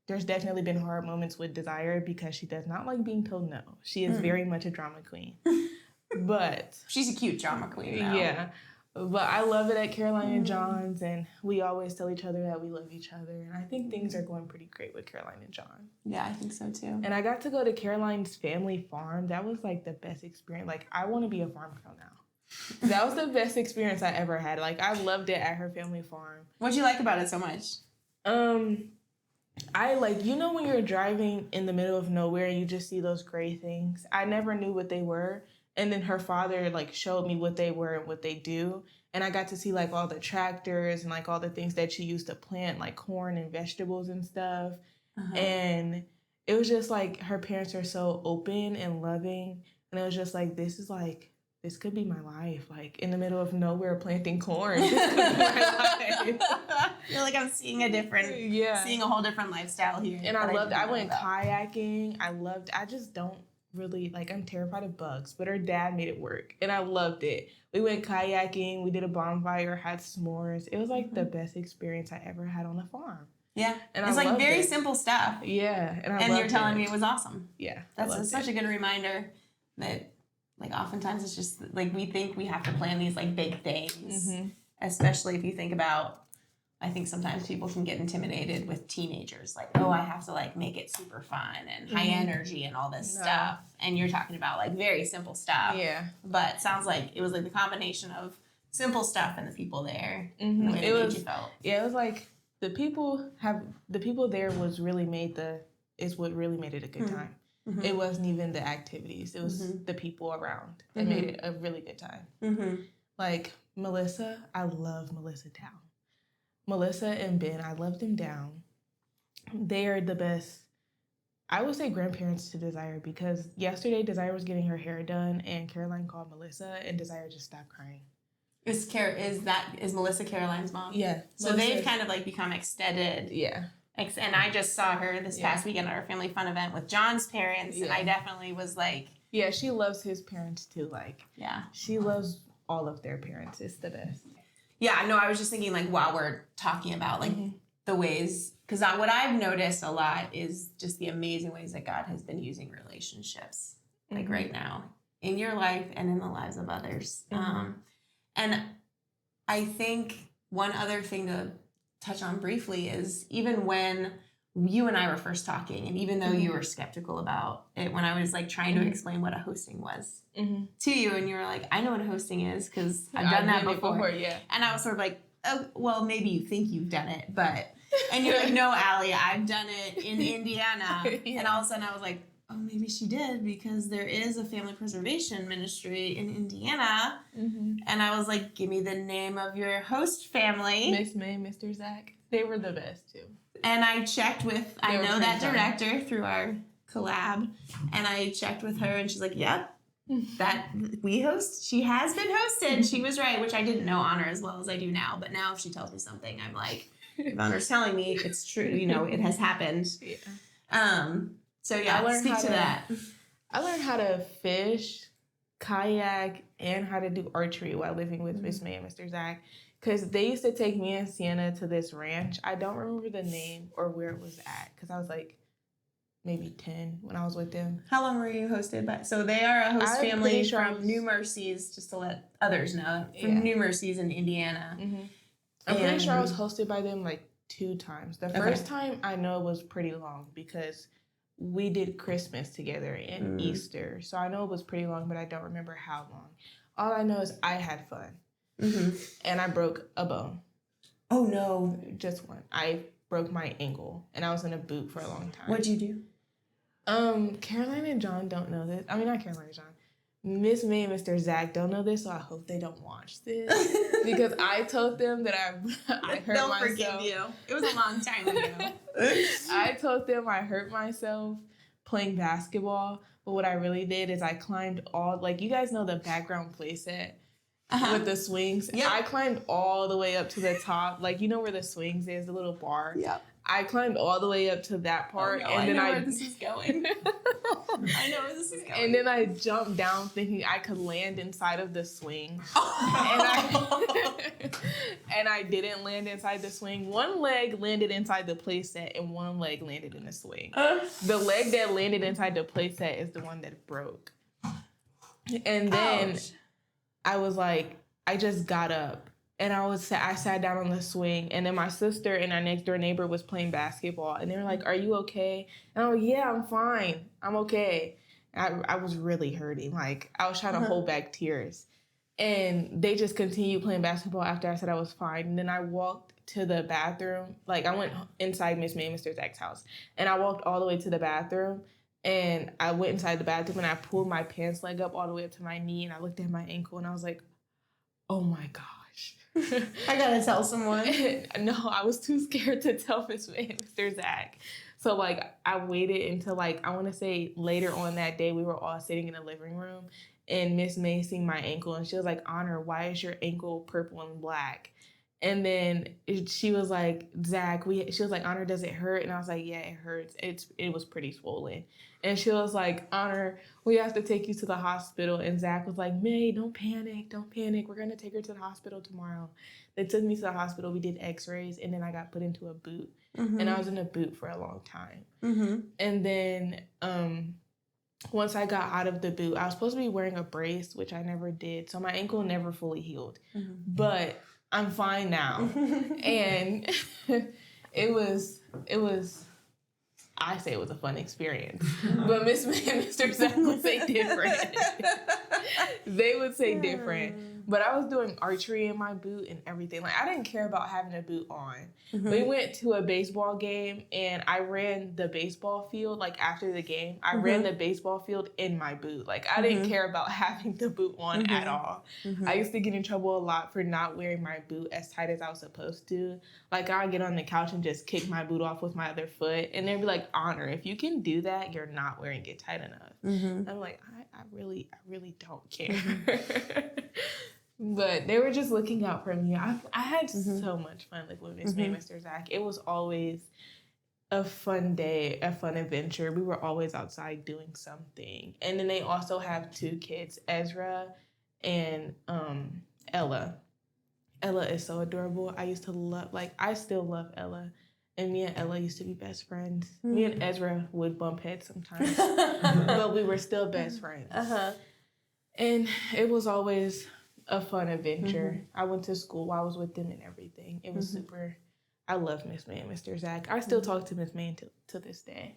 There's definitely been hard moments with Desire because she does not like being told no. She is very much a drama queen. But she's a cute drama queen now. Yeah. But I love it at Caroline and John's, and we always tell each other that we love each other. And I think things are going pretty great with Caroline and John. Yeah, I think so too. And I got to go to Caroline's family farm. That was like the best experience. Like, I want to be a farm girl now. That was the best experience I ever had. Like, I loved it at her family farm. What'd you like about it so much? I when you're driving in the middle of nowhere and you just see those gray things. I never knew what they were. And then her father showed me what they were and what they do. And I got to see all the tractors and all the things that she used to plant, like corn and vegetables and stuff. And it was just her parents are so open and loving. And it was just this could be my life. In the middle of nowhere planting corn. This could be my life. You're like, I'm seeing seeing a whole different lifestyle here. And I went kayaking. I just don't really, I'm terrified of bugs, but her dad made it work. And I loved it. We went kayaking. We did a bonfire, had s'mores. It was the best experience I ever had on a farm. Yeah. And it's I very it. simple stuff. Yeah. And you're telling me it was awesome. Yeah. That's such a good reminder that oftentimes it's just we think we have to plan these big things, especially if you think about, I think sometimes people can get intimidated with teenagers. I have to make it super fun and high energy and all this stuff. And you're talking about very simple stuff. Yeah. But it sounds like it was the combination of simple stuff and the people there. Mm-hmm. The way it made you felt. Yeah, it was the people there is what really made it a good time. Mm-hmm. It wasn't even the activities. It was the people around that made it a really good time. Mm-hmm. Melissa, I love Melissa down. Melissa and Ben, I love them down. They are the best, I would say, grandparents to Desire, because yesterday Desire was getting her hair done and Caroline called Melissa and Desire just stopped crying. Is Melissa Caroline's mom? Yeah. So Melissa, they've kind of become extended. Yeah. And I just saw her this past weekend at our family fun event with John's parents, and I definitely was yeah, she loves his parents too. She loves all of their parents. It's the best. Yeah, no, I was just thinking while we're talking about the ways, because what I've noticed a lot is just the amazing ways that God has been using relationships right now in your life and in the lives of others. And I think one other thing to touch on briefly is even when you and I were first talking, and even though you were skeptical about it, when I was trying to explain what a hosting was to you, and you were like, I know what a hosting is because I've done that before. Yeah. And I was sort of oh, well, maybe you think you've done it, but, and you're like, no, Ali, I've done it in Indiana. And all of a sudden I was like, oh, maybe she did, because there is a family preservation ministry in Indiana. And I was like, give me the name of your host family. Miss May, Mr. Zach. They were the best too. And I checked with, I know that director through our collab, and I checked with her, and she's like, yep, that we host. She has been hosted. She was right, which I didn't know Auner as well as I do now. But now if she tells me something, I'm like, if Auner's telling me it's true, it has happened. Yeah. So yeah, speak to that. I learned how to fish, kayak, and how to do archery while living with Miss May and Mr. Zach. Because they used to take me and Sienna to this ranch. I don't remember the name or where it was at because I was like maybe 10 when I was with them. How long were you hosted by? So they are a host I'm family pretty sure from New Mercies, just to let others know, from Yeah. New Mercies in Indiana. Mm-hmm. I'm pretty sure I was hosted by them like 2 times. The first time I know was pretty long because we did Christmas together and Easter. So I know it was pretty long, but I don't remember how long. All I know is I had fun. And I broke a bone. Oh, no. Just one. I broke my ankle, and I was in a boot for a long time. What'd you do? Caroline and John don't know this. I mean, not Caroline and John. Miss May and Mr. Zach don't know this, so I hope they don't watch this. Because I told them that I hurt They'll myself. forgive you. It was a long time ago. I told them I hurt myself playing basketball, but what I really did is I climbed all, like, you guys know the background play set with the swings? Yep. I climbed all the way up to the top. Like, you know where the swings is, the little bar? Yep. I climbed all the way up to that part. I know where this is going. I know where this is going. And then I jumped down thinking I could land inside of the swing. And I didn't land inside the swing. One leg landed inside the play set and one leg landed in the swing. The leg that landed inside the play set is the one that broke. And then I was like, I just got up. And I sat down on the swing, and then my sister and our next door neighbor was playing basketball, and they were like, "Are you okay?" And I'm like, "Yeah, I'm fine. I'm okay." And I was really hurting. Like, I was trying to hold back tears. And they just continued playing basketball after I said I was fine. And then I walked to the bathroom. Like, I went inside Miss May and Mr. Zach's house, and I walked all the way to the bathroom. And I went inside the bathroom, and I pulled my pants leg up all the way up to my knee, and I looked at my ankle, and I was like, "Oh my God." I gotta tell someone. No, I was too scared to tell Miss May and Mr. Zach. So, like, I waited until, like, I want to say later on that day, we were all sitting in the living room, and Miss May seen my ankle, and she was like, "Auner, why is your ankle purple and black?" And then she was like, "Zach, she was like, Auner, does it hurt?" And I was like, "Yeah, it hurts. It was pretty swollen." And she was like, "Auner, we have to take you to the hospital." And Zach was like, "May, don't panic. We're going to take her to the hospital tomorrow." They took me to the hospital. We did x-rays, and then I got put into a boot. And I was in a boot for a long time. And then once I got out of the boot, I was supposed to be wearing a brace, which I never did. So my ankle never fully healed. But I'm fine now. And it was I say it was a fun experience. But Miss May and Mr. Zach would say different. They would say different. But I was doing archery in my boot and everything. Like, I didn't care about having a boot on. We went to a baseball game, and I ran the baseball field, like, after the game. I ran the baseball field in my boot. Like, I didn't care about having the boot on at all. I used to get in trouble a lot for not wearing my boot as tight as I was supposed to. Like, I'd get on the couch and just kick my boot off with my other foot. And they'd be like, "Auner, if you can do that, you're not wearing it tight enough." I'm like, I really don't care. But they were just looking out for me. I had so much fun, like, with Miss May and Mr. Zach. It was always a fun day, a fun adventure. We were always outside doing something. And then they also have 2 kids, Ezra and Ella. Ella is so adorable. I still love Ella. And me and Ella used to be best friends. Me and Ezra would bump heads sometimes. But we were still best friends. And it was always a fun adventure. I went to school while I was with them and everything. It was super. I love Miss May and Mr. Zach. I still talk to Miss May to this day.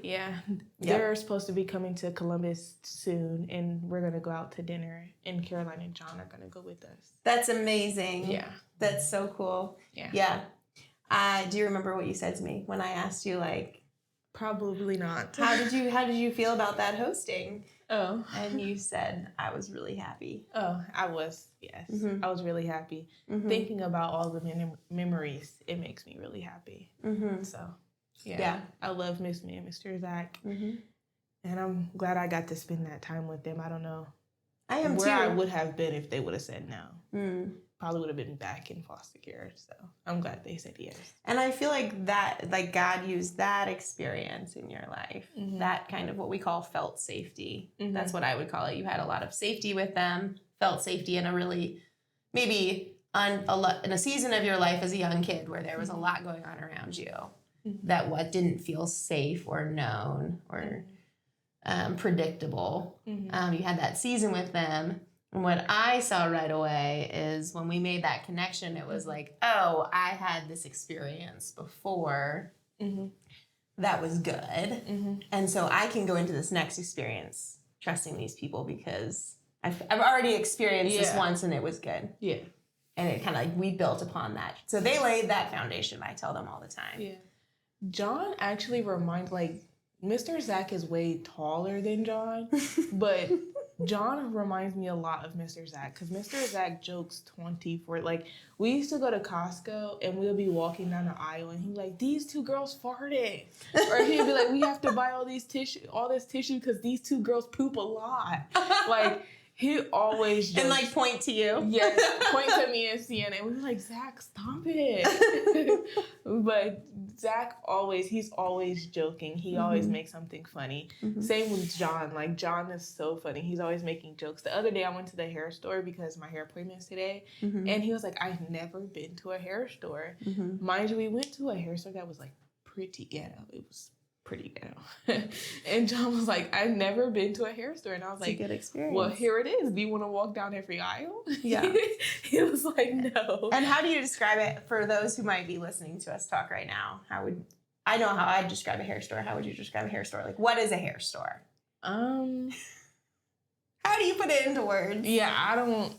Yeah. They're supposed to be coming to Columbus soon, and we're going to go out to dinner, and Caroline and John are going to go with us. That's amazing. Yeah. That's so cool. Yeah. Do you remember what you said to me when I asked you, like, Probably not. how did you feel about that hosting? Oh. And you said, "I was really happy." Oh, I was. Yes. I was really happy. Thinking about all the memories, it makes me really happy. So, yeah. I love Miss May and Mr. Zach. And I'm glad I got to spend that time with them. I don't know I am where too. I would have been if they would have said no. Mm. Probably would have been back in foster care. So I'm glad they said yes. And I feel like that, like God used that experience in your life, that kind of what we call felt safety. That's what I would call it. You had a lot of safety with them, felt safety in a really, maybe in a season of your life as a young kid where there was a lot going on around you that what didn't feel safe or known or predictable. You had that season with them. And what I saw right away is when we made that connection, it was like, oh, I had this experience before that was good. And so I can go into this next experience trusting these people because I've already experienced this once and it was good. Yeah. And it kind of like we built upon that. So they laid that foundation. I tell them all the time. Yeah. John actually reminds, like, Mr. Zach is way taller than John, but John reminds me a lot of Mr. Zach because Mr. Zach jokes 24. Like, we used to go to Costco and we'll be walking down the aisle and he'd be like, these two girls farted. Or he'd be like, we have to buy all this tissue because these two girls poop a lot. Like, he always jokes. And like point to you. Yes, point to me and Sienna. And we were like, Zach, stop it. But Zach he's always joking. He always makes something funny. Same with John. Like, John is so funny. He's always making jokes. The other day I went to the hair store because my hair appointment's today. And he was like, I've never been to a hair store. Mind you, we went to a hair store that was like pretty ghetto. It was pretty ghetto. And John was like, I've never been to a hair store. And I was It's like, a good experience. well, here it is. Do you want to walk down every aisle? Yeah. He was like, no. And how do you describe it for those who might be listening to us talk right now? I know how I'd describe a hair store. How would you describe a hair store? Like, what is a hair store? How do you put it into words? Yeah, I don't.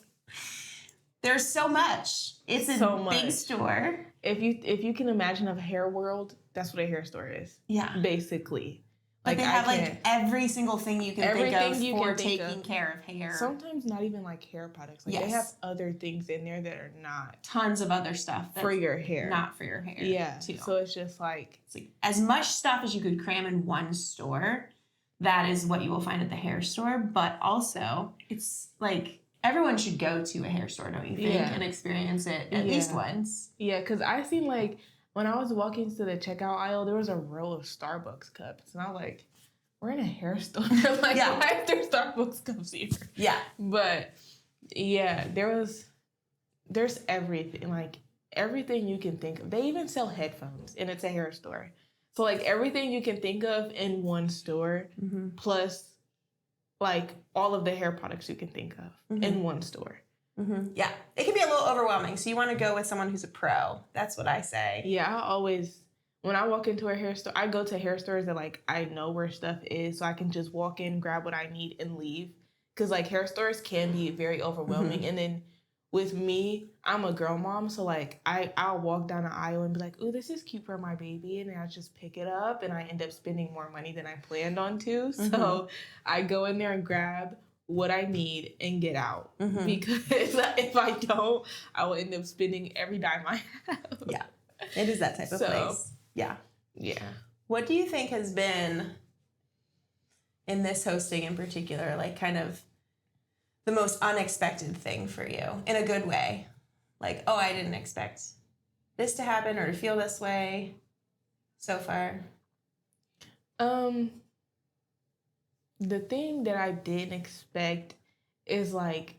There's so much. It's a big store. If you can imagine a hair world, that's what a hair store is. Yeah. Basically. But they have like every single thing you can think of for taking care of hair. Sometimes not even like hair products. Like they have other things in there that are not tons of other stuff for your hair. Not for your hair. Yeah. Too. So it's just like as much stuff as you could cram in one store. That is what you will find at the hair store. But also, it's like everyone should go to a hair store, don't you think, and experience it at least once. Yeah, because I seen like. When I was walking to the checkout aisle, there was a row of Starbucks cups. And I was like, we're in a hair store. Like, why is there Starbucks cups here? Yeah. But, yeah, there's everything. Like, everything you can think of. They even sell headphones, and it's a hair store. So, like, everything you can think of in one store, plus, like, all of the hair products you can think of in one store. Yeah, it can be a little overwhelming. So you want to go with someone who's a pro. That's what I say. Yeah, when I walk into a hair store, I go to hair stores that like I know where stuff is, so I can just walk in, grab what I need, and leave. Because like hair stores can be very overwhelming. And then with me, I'm a girl mom, so like I'll walk down the aisle and be like, "Ooh, this is cute for my baby," and then I just pick it up, and I end up spending more money than I planned on to. So I go in there and grab what I need and get out. Because if I don't, I will end up spending every dime I have. Yeah, it is that type of place. Yeah. Yeah. What do you think has been, in this hosting in particular, like kind of the most unexpected thing for you in a good way? Like, oh, I didn't expect this to happen or to feel this way so far. The thing that I didn't expect is, like,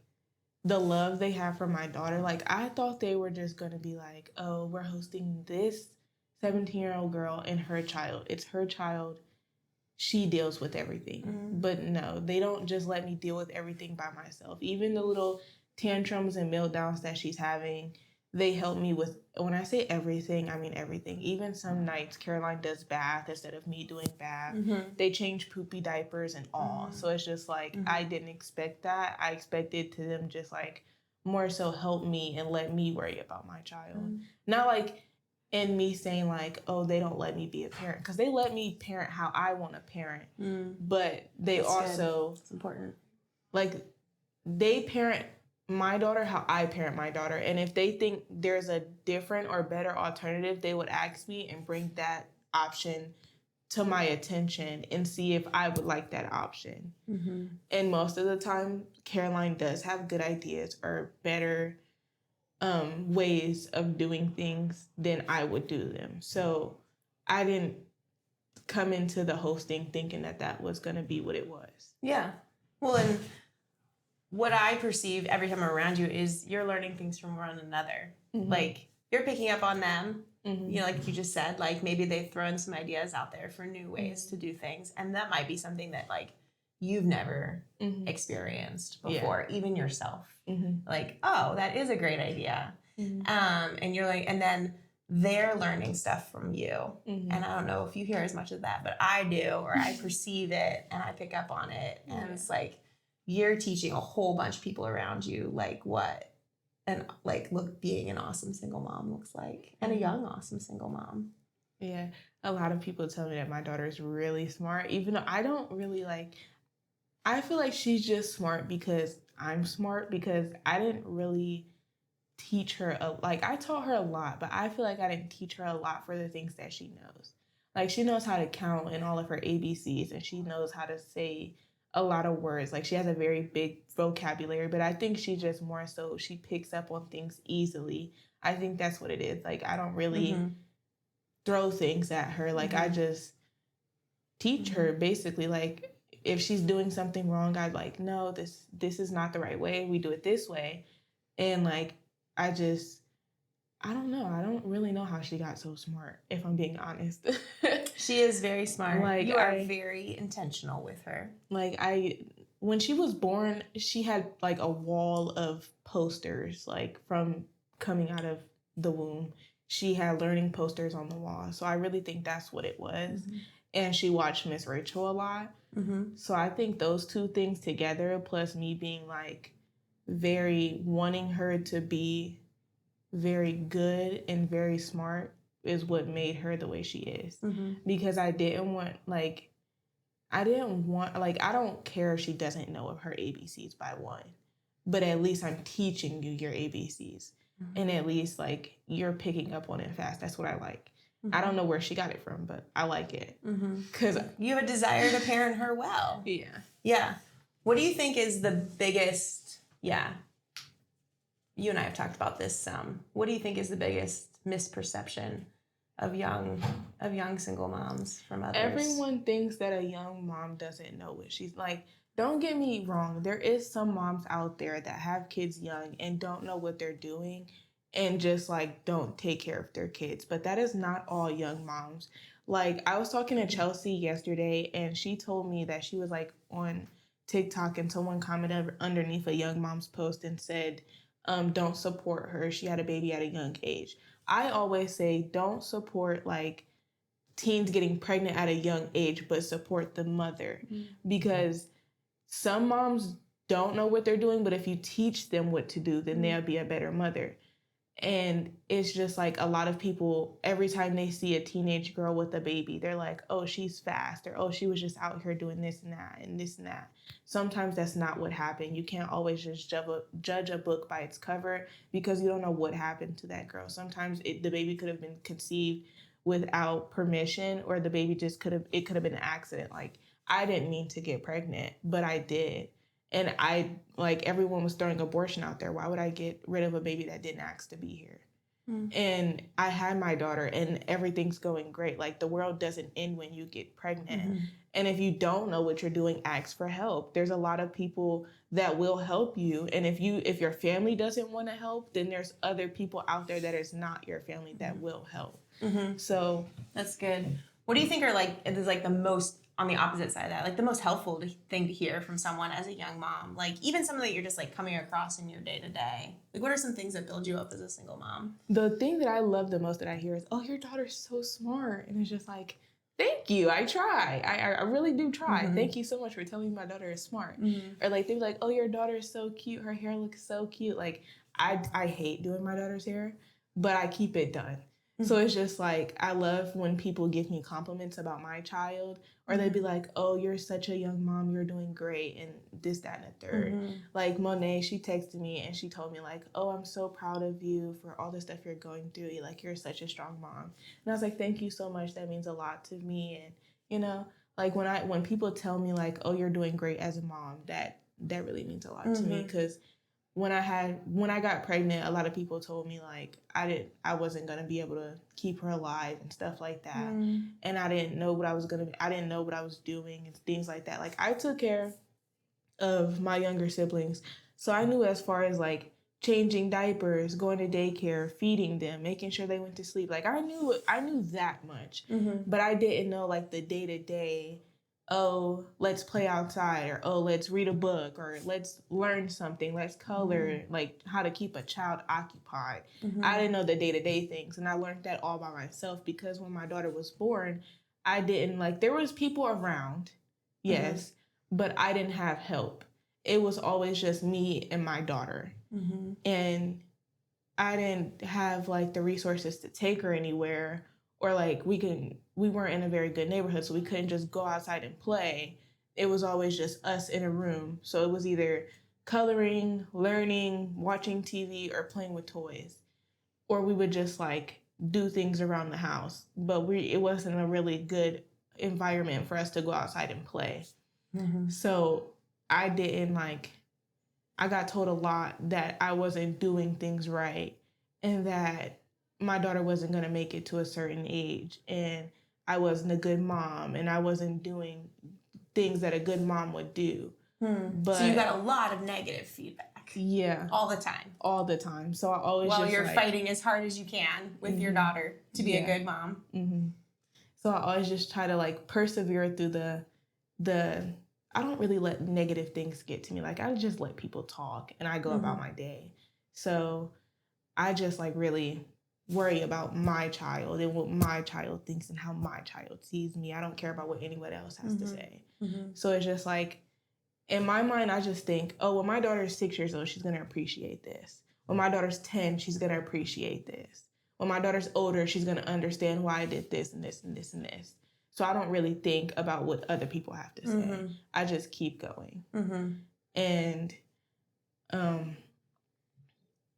the love they have for my daughter. Like, I thought they were just going to be like, oh, we're hosting this 17-year-old girl and her child. It's her child. She deals with everything. But no, they don't just let me deal with everything by myself. Even the little tantrums and meltdowns that she's having, they help me with, when I say everything, I mean everything. Even some nights, Caroline does bath instead of me doing bath. They change poopy diapers and all. So it's just like, I didn't expect that. I expected to them just like more so help me and let me worry about my child. Not like in me saying like, oh, they don't let me be a parent. Because they let me parent how I want to parent. But they That's also, good. It's important. Like, they parent my daughter how I parent my daughter. And if they think there's a different or better alternative, they would ask me and bring that option to my attention and see if I would like that option. Mm-hmm. And most of the time, Caroline does have good ideas or better ways of doing things than I would do them. So I didn't come into the hosting thinking that that was going to be what it was. Yeah. Well, and what I perceive every time I'm around you is you're learning things from one another. Mm-hmm. Like, you're picking up on them. Mm-hmm. You know, like you just said, like maybe they've thrown some ideas out there for new ways to do things. And that might be something that like you've never Mm-hmm. experienced before, even yourself. Mm-hmm. Like, oh, that is a great idea. Mm-hmm. And you're like, and then they're learning stuff from you. Mm-hmm. And I don't know if you hear as much of that, but I do, or I perceive it and I pick up on it. And it's like, you're teaching a whole bunch of people around you, like what, and like, look, being an awesome single mom looks like, and a young, awesome single mom. Yeah. A lot of people tell me that my daughter is really smart, even though I don't really I feel like she's just smart because I'm smart, because I didn't really teach her, I taught her a lot, but I feel like I didn't teach her a lot for the things that she knows. Like, she knows how to count in all of her ABCs, and she knows how to say a lot of words. Like, she has a very big vocabulary, but I think she just more so, she picks up on things easily. I think that's what it is. Like, I don't really throw things at her. Like, I just teach her, basically. Like, if she's doing something wrong, I'd like, no, this is not the right way. We do it this way. And like, I don't know. I don't really know how she got so smart, if I'm being honest. She is very smart. Like, you are very intentional with her. Like, when she was born, she had like a wall of posters, like from coming out of the womb. She had learning posters on the wall. So I really think that's what it was. And she watched Miss Rachel a lot. So I think those two things together, plus me being like very wanting her to be very good and very smart, is what made her the way she is. Because I don't care if she doesn't know of her ABCs by one, but at least I'm teaching you your ABCs. And at least like you're picking up on it fast. That's what I like. I don't know where she got it from, but I like it. Because you have a desire to parent her well. Yeah. What do you think is the biggest, you and I have talked about this some. What do you think is the biggest misperception of young single moms from others? Everyone thinks that a young mom doesn't know what she's like. Don't get me wrong. There is some moms out there that have kids young and don't know what they're doing and just like don't take care of their kids. But that is not all young moms. Like, I was talking to Chelsea yesterday, and she told me that she was like on TikTok, and someone commented underneath a young mom's post and said, don't support her. She had a baby at a young age. I always say don't support like teens getting pregnant at a young age, but support the mother. Because some moms don't know what they're doing, but if you teach them what to do, then they'll be a better mother. And it's just like a lot of people, every time they see a teenage girl with a baby, they're like, oh, she's fast, or oh, she was just out here doing this and that and this and that. Sometimes that's not what happened. You can't always just judge a book by its cover, because you don't know what happened to that girl. Sometimes the baby could have been conceived without permission, or the baby just could have been an accident. Like, I didn't mean to get pregnant, but I did. And everyone was throwing abortion out there. Why would I get rid of a baby that didn't ask to be here? And I had my daughter, and everything's going great. Like, the world doesn't end when you get pregnant. And if you don't know what you're doing, ask for help. There's a lot of people that will help you. And if your family doesn't want to help, then there's other people out there that is not your family that will help. So that's good. What do you think is the most, on the opposite side of that, like the most helpful thing to hear from someone as a young mom? Like, even something that you're just like coming across in your day to day. Like, what are some things that build you up as a single mom? The thing that I love the most that I hear is, oh, your daughter's so smart. And it's just like, thank you. I try. I really do try. Thank you so much for telling me my daughter is smart. Or like, they'd be like, oh, your daughter is so cute. Her hair looks so cute. Like, I hate doing my daughter's hair, but I keep it done. So it's just like, I love when people give me compliments about my child, or they'd be like, oh, you're such a young mom, you're doing great, and this, that, and the third. Like, Monet, she texted me and she told me like, oh, I'm so proud of you for all the stuff you're going through. Like, you're such a strong mom. And I was like, thank you so much. That means a lot to me. And you know? Like when people tell me like, oh, you're doing great as a mom, that really means a lot to me, because when I got pregnant, a lot of people told me like I wasn't gonna be able to keep her alive and stuff like that, and I didn't know what I was doing and things like that. Like I took care of my younger siblings, so I knew as far as like changing diapers, going to daycare, feeding them, making sure they went to sleep. Like I knew that much, but I didn't know like the day-to-day. Oh, let's play outside, or oh, let's read a book, or let's learn something, let's color, like how to keep a child occupied. I didn't know the day-to-day things, and I learned that all by myself, because when my daughter was born, I didn't like, there was people around, yes, but I didn't have help. It was always just me and my daughter. And I didn't have like the resources to take her anywhere, or like we weren't in a very good neighborhood, so we couldn't just go outside and play. It was always just us in a room. So it was either coloring, learning, watching TV, or playing with toys. Or we would just like do things around the house. But it wasn't a really good environment for us to go outside and play. So I got told a lot that I wasn't doing things right, and that my daughter wasn't going to make it to a certain age, and I wasn't a good mom, and I wasn't doing things that a good mom would do. But so you got a lot of negative feedback. Yeah. All the time. All the time. So I always While you're fighting as hard as you can with your daughter to be a good mom. So I always just try to like persevere through the I don't really let negative things get to me. Like I just let people talk, and I go about my day. So I just like really worry about my child and what my child thinks and how my child sees me. I don't care about what anyone else has to say. So it's just like, in my mind, I just think, oh, when my daughter is 6 years old, she's going to appreciate this. When my daughter's 10, she's going to appreciate this. When my daughter's older, she's going to understand why I did this and this and this and this. So I don't really think about what other people have to say. I just keep going. And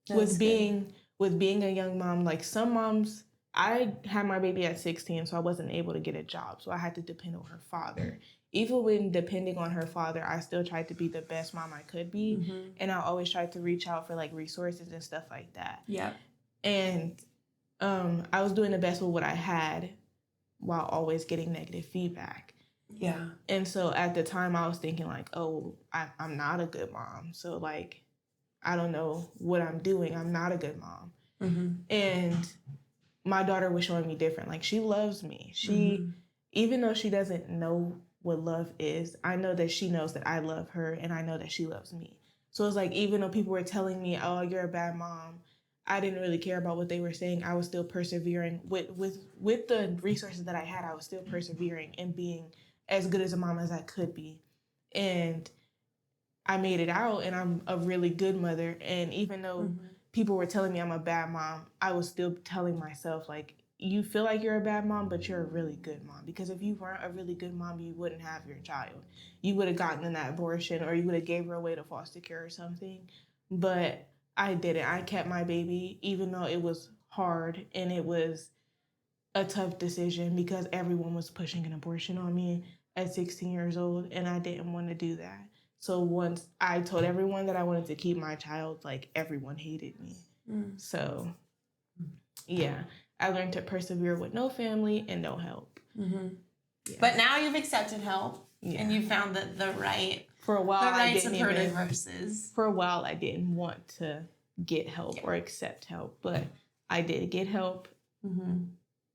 with being a young mom, like some moms, I had my baby at 16, so I wasn't able to get a job. So I had to depend on her father. Even when depending on her father, I still tried to be the best mom I could be. And I always tried to reach out for like resources and stuff like that. Yeah. And I was doing the best with what I had, while always getting negative feedback. Yeah. And so at the time I was thinking like, oh, I'm not a good mom. So like, I don't know what I'm doing. I'm not a good mom. And my daughter was showing me different. Like she loves me. Even though she doesn't know what love is, I know that she knows that I love her, and I know that she loves me. So it's like, even though people were telling me, oh, you're a bad mom, I didn't really care about what they were saying. I was still persevering with the resources that I had. I was still persevering and being as good as a mom as I could be. And I made it out, and I'm a really good mother. And even though people were telling me I'm a bad mom, I was still telling myself like, you feel like you're a bad mom, but you're a really good mom. Because if you weren't a really good mom, you wouldn't have your child. You would have gotten that abortion, or you would have gave her away to foster care or something. But I didn't. I kept my baby, even though it was hard and it was a tough decision, because everyone was pushing an abortion on me at 16 years old, and I didn't want to do that. So once I told everyone that I wanted to keep my child, like everyone hated me. So yeah, I learned to persevere with no family and no help. Yeah. But now you've accepted help, and you found the right for a while. Supportive verses. For a while, I didn't want to get help or accept help, but I did get help.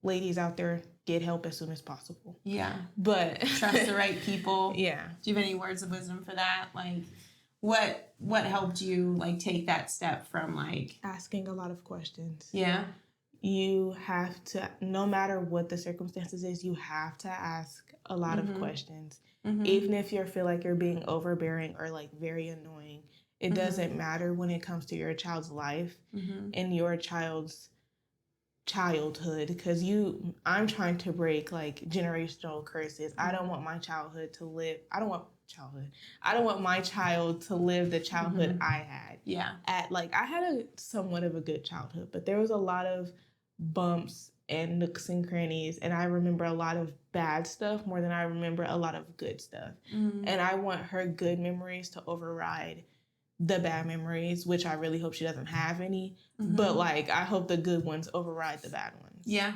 Ladies out there, get help as soon as possible. Yeah. But trust the right people. Yeah. Do you have any words of wisdom for that? Like, what helped you like take that step from like asking a lot of questions? Yeah. You have to, no matter what the circumstances is, you have to ask a lot of questions. Even if you feel like you're being overbearing or like very annoying, it doesn't matter when it comes to your child's life and your child's childhood, because I'm trying to break like generational curses. I don't want my childhood to live. I don't want my child to live the childhood I had. Yeah. I had a somewhat of a good childhood, but there was a lot of bumps and nooks and crannies, and I remember a lot of bad stuff more than I remember a lot of good stuff. Mm-hmm. And I want her good memories to override the bad memories, which I really hope she doesn't have any. Mm-hmm. But like, I hope the good ones override the bad ones. Yeah.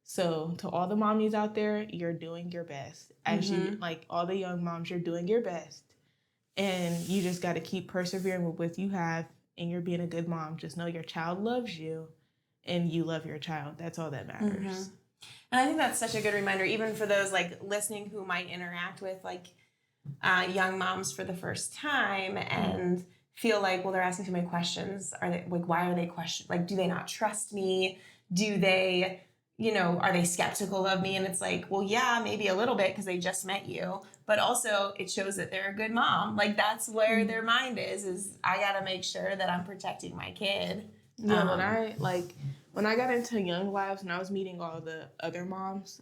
So to all the mommies out there, you're doing your best. As you, Mhm. like all the young moms, you're doing your best. And you just got to keep persevering with what you have, and you're being a good mom. Just know your child loves you and you love your child. That's all that matters. Mhm. And I think that's such a good reminder, even for those like listening who might interact with like young moms for the first time and feel like, well, they're asking too many questions. Are they like, why are they questioning? Like, do they not trust me? Do they, are they skeptical of me? And it's like, well, yeah, maybe a little bit because they just met you, but also it shows that they're a good mom. Like that's where their mind is I got to make sure that I'm protecting my kid. Yeah, when I got into Young Lives and I was meeting all the other moms,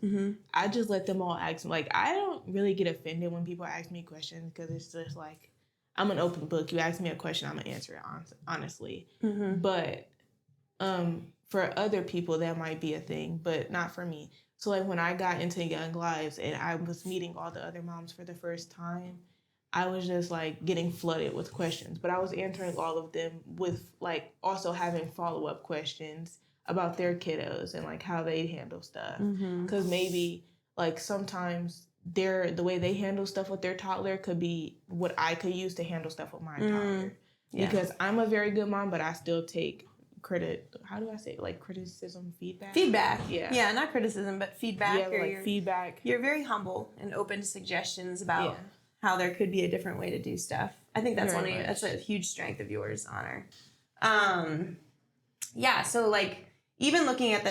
I just let them all ask me. Like, I don't really get offended when people ask me questions because it's just like, I'm an open book. You ask me a question, I'm going to answer it honestly. But for other people, that might be a thing, but not for me. So, like, when I got into Young Lives and I was meeting all the other moms for the first time, I was just like getting flooded with questions, but I was answering all of them with like also having follow-up questions about their kiddos and like how they handle stuff. Because maybe like sometimes the way they handle stuff with their toddler could be what I could use to handle stuff with my toddler. Yeah. Because I'm a very good mom, but I still take criticism, feedback. Yeah, not criticism, but feedback. Yeah, feedback. You're very humble and open to suggestions about how there could be a different way to do stuff. I think that's that's a huge strength of yours, Auner. So like even looking at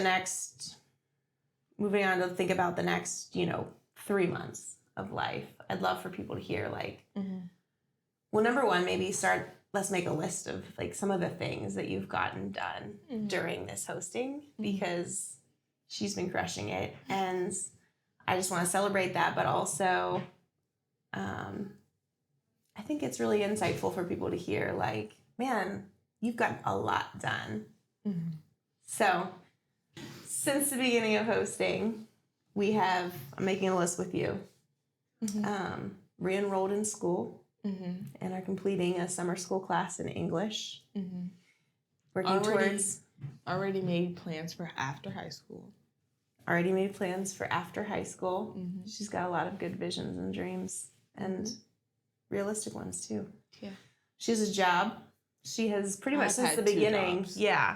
moving on to think about the next, 3 months of life, I'd love for people to hear like, well, number one, maybe let's make a list of like some of the things that you've gotten done during this hosting because she's been crushing it. And I just want to celebrate that, but also, I think it's really insightful for people to hear like, man, you've got a lot done. So since the beginning of hosting, I'm making a list with you, re-enrolled in school and are completing a summer school class in English. Already made plans for after high school. She's got a lot of good visions and dreams and realistic ones too. Yeah. She has a job. She has pretty much since the beginning. Yeah.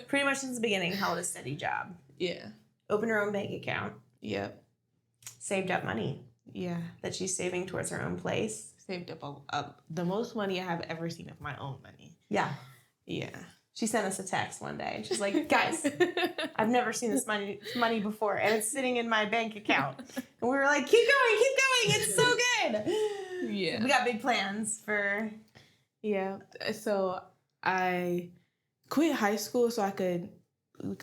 Pretty much since the beginning held a steady job. Yeah. Opened her own bank account. Yep. Saved up money. Yeah. That she's saving towards her own place. Saved up the most money I have ever seen of my own money. Yeah. Yeah. She sent us a text one day. She's like, guys, I've never seen this money before, and it's sitting in my bank account. And we were like, keep going. It's so good. Yeah. We got big plans for... Yeah. So I quit high school so I could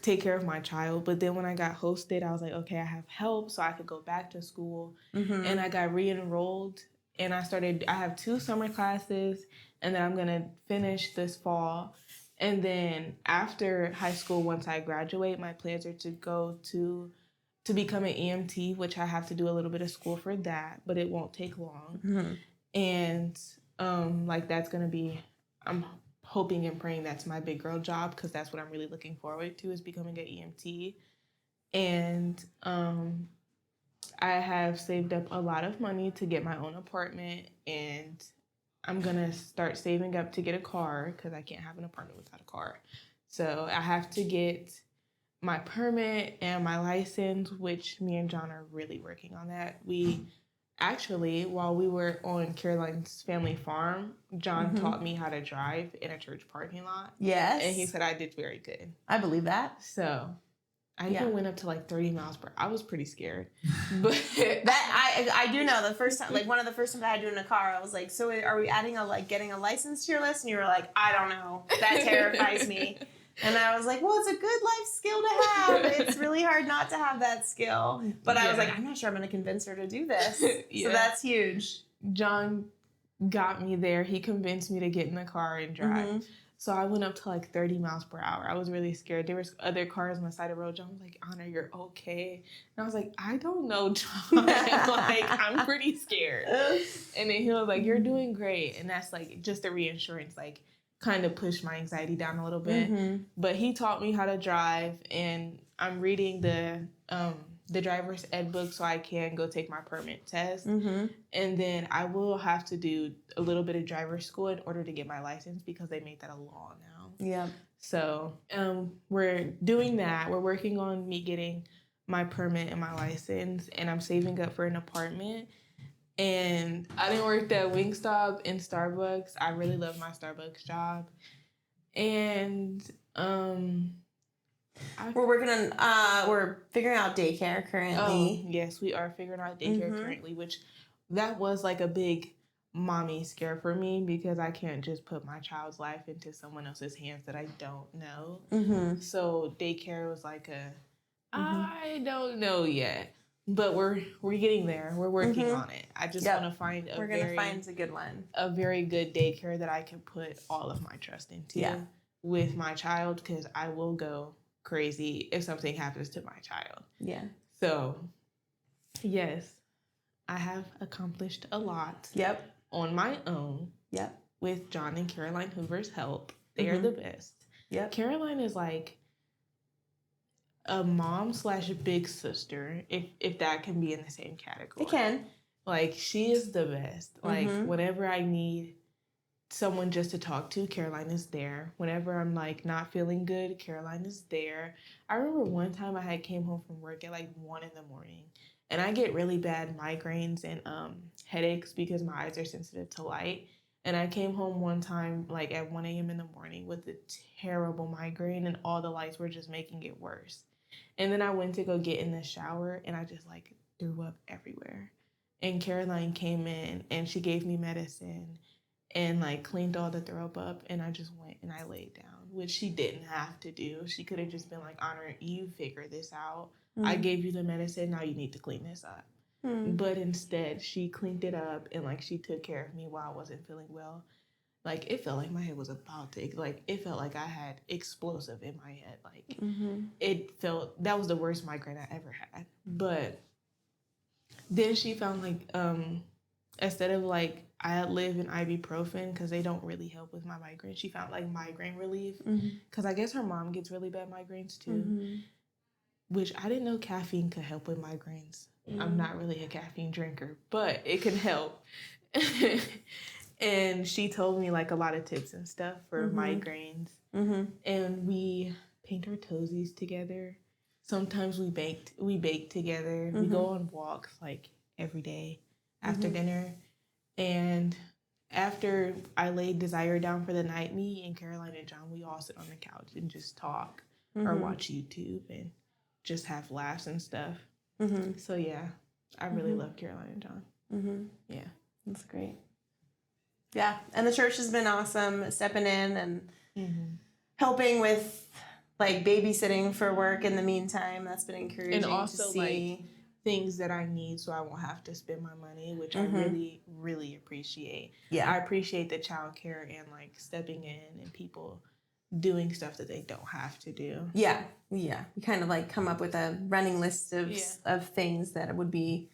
take care of my child. But then when I got hosted, I was like, okay, I have help so I could go back to school. And I got re-enrolled. And I have 2 summer classes. And then I'm going to finish this fall. And then after high school, once I graduate, my plans are to go to become an EMT, which I have to do a little bit of school for that, but it won't take long. And that's going to be, I'm hoping and praying that's my big girl job because that's what I'm really looking forward to is becoming an EMT. And I have saved up a lot of money to get my own apartment, and I'm going to start saving up to get a car because I can't have an apartment without a car. So I have to get my permit and my license, which me and John are really working on that. We actually, while we were on Caroline's family farm, John taught me how to drive in a church parking lot. Yes. And he said I did very good. I believe that. So I even went up to like 30 miles per hour. I was pretty scared. But that I do know the first time, like one of the first times I had to do in a car, I was like, so are we adding getting a license to your list? And you were like, I don't know. That terrifies me. And I was like, well, it's a good life skill to have. It's really hard not to have that skill. But I was like, I'm not sure I'm going to convince her to do this. So that's huge. John got me there. He convinced me to get in the car and drive. Mm-hmm. So I went up to like 30 miles per hour. I was really scared. There was other cars on the side of the road. John was like, Auner, you're okay. And I was like, I don't know, John. Like, I'm pretty scared. And then he was like, you're doing great. And that's like just the reassurance, like kind of pushed my anxiety down a little bit. Mm-hmm. But he taught me how to drive, and I'm reading the driver's ed book so I can go take my permit test. Mm-hmm. And then I will have to do a little bit of driver's school in order to get my license because they made that a law now. Yeah. So we're doing that. We're working on me getting my permit and my license, and I'm saving up for an apartment. And I didn't work at Wingstop and Starbucks. I really love my Starbucks job. And we're working on we're figuring out daycare currently. Yes, we are figuring out daycare currently, which that was like a big mommy scare for me because I can't just put my child's life into someone else's hands that I don't know. Mm-hmm. So daycare was like I don't know yet, but we're getting there. We're working on it. I just want to find we're gonna find a good one, a very good daycare that I can put all of my trust into with my child, because I will go crazy if something happens to my child. Yeah. So, yes, I have accomplished a lot. Yep. On my own. Yep. With John and Caroline Hoover's help. They are the best. Yep. Caroline is like a mom / big sister, if that can be in the same category. It can. Like, she is the best. Like, whenever I need someone just to talk to, Caroline is there. Whenever I'm like not feeling good, Caroline is there. I remember one time I came home from work at like 1 a.m, and I get really bad migraines and headaches because my eyes are sensitive to light. And I came home one time like at 1 a.m. in the morning with a terrible migraine, and all the lights were just making it worse. And then I went to go get in the shower, and I just like threw up everywhere. And Caroline came in and she gave me medicine and like cleaned all the throw up, and I just went and I laid down, which she didn't have to do. She could have just been like, Auner, you figure this out. I gave you the medicine, now you need to clean this up. But instead, she cleaned it up, and like she took care of me while I wasn't feeling well. Like, it felt like my head was about to, like, it felt like I had explosive in my head. Like, it felt, that was the worst migraine I ever had. But then she found like, instead of like, I live in ibuprofen because they don't really help with my migraine. She found like migraine relief because I guess her mom gets really bad migraines too, which I didn't know caffeine could help with migraines. I'm not really a caffeine drinker, but it can help. And she told me like a lot of tips and stuff for migraines. And we paint our toesies together. Sometimes we bake together. We go on walks like every day after dinner. And after I laid Desire down for the night, me and Caroline and John, we all sit on the couch and just talk or watch YouTube and just have laughs and stuff. So yeah, I really love Caroline and John. Yeah. That's great. Yeah, and the church has been awesome, stepping in and helping with like babysitting for work in the meantime. That's been encouraging and also to see. Like things that I need so I won't have to spend my money, which I really, really appreciate. Yeah. I appreciate the childcare and like stepping in and people doing stuff that they don't have to do. Yeah. We kind of like come up with a running list of things that would be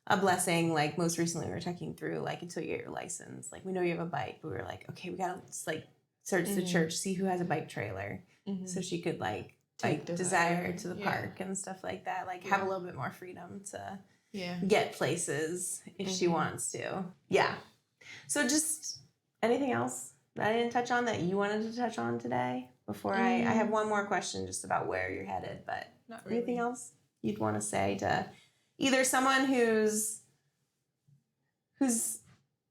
a blessing. Like most recently we were checking through like until you get your license. Like we know you have a bike, but we were like, okay, we gotta like search the church, see who has a bike trailer. So she could like take Desire to the park and stuff like that. Like have a little bit more freedom to get places if she wants to. Yeah. So just anything else that I didn't touch on that you wanted to touch on today? Before I have one more question just about where you're headed, but Not really. Anything else you'd want to say to either someone who's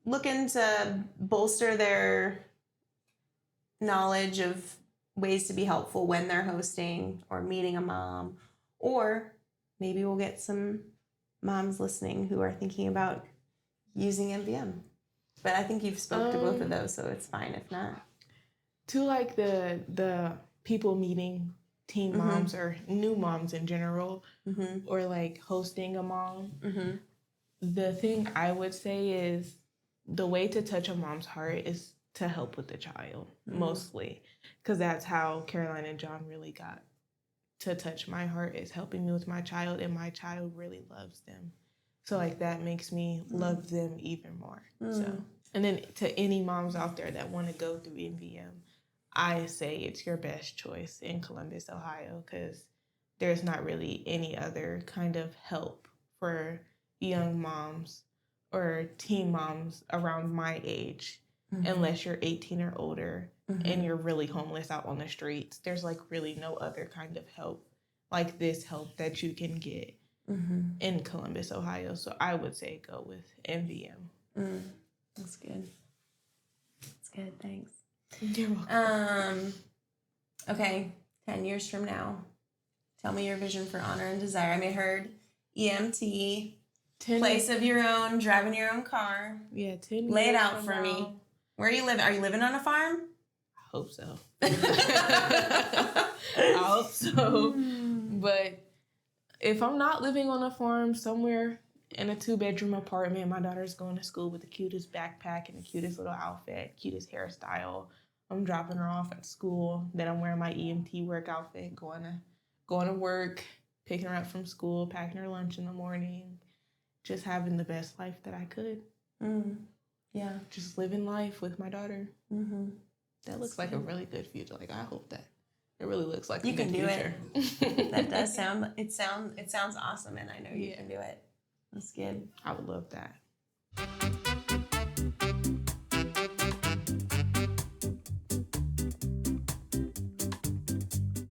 looking to bolster their knowledge of ways to be helpful when they're hosting or meeting a mom, or maybe we'll get some moms listening who are thinking about using MVM. But I think you've spoke to both of those, so it's fine if not. To like the people meeting teen moms or new moms in general, or like hosting a mom, the thing I would say is the way to touch a mom's heart is to help with the child, mostly. Because that's how Caroline and John really got to touch my heart, is helping me with my child, and my child really loves them. So like that makes me love them even more. So, and then to any moms out there that want to go through MVM, I say it's your best choice in Columbus, Ohio, because there's not really any other kind of help for young moms or teen moms around my age, unless you're 18 or older and you're really homeless out on the streets. There's like really no other kind of help like this help that you can get in Columbus, Ohio. So I would say go with MVM. That's good. That's good. Thanks. You're welcome. Okay, 10 years from now, tell me your vision for Honor and Desire. I may heard EMT, place of your own, driving your own car. Yeah, 10 years. Lay it out from for now. me. Where are you living? Are you living on a farm? I hope so. I hope so. But if I'm not living on a farm, somewhere in a 2-bedroom apartment, my daughter's going to school with the cutest backpack and the cutest little outfit, cutest hairstyle. I'm dropping her off at school. Then I'm wearing my EMT work outfit, going to work, picking her up from school, packing her lunch in the morning, just having the best life that I could. Yeah. Just living life with my daughter. That looks like a really good future. Like, I hope that it really looks like You a can good do future. it. That does sound, it sounds awesome, and I know you can do it. That's good. I would love that.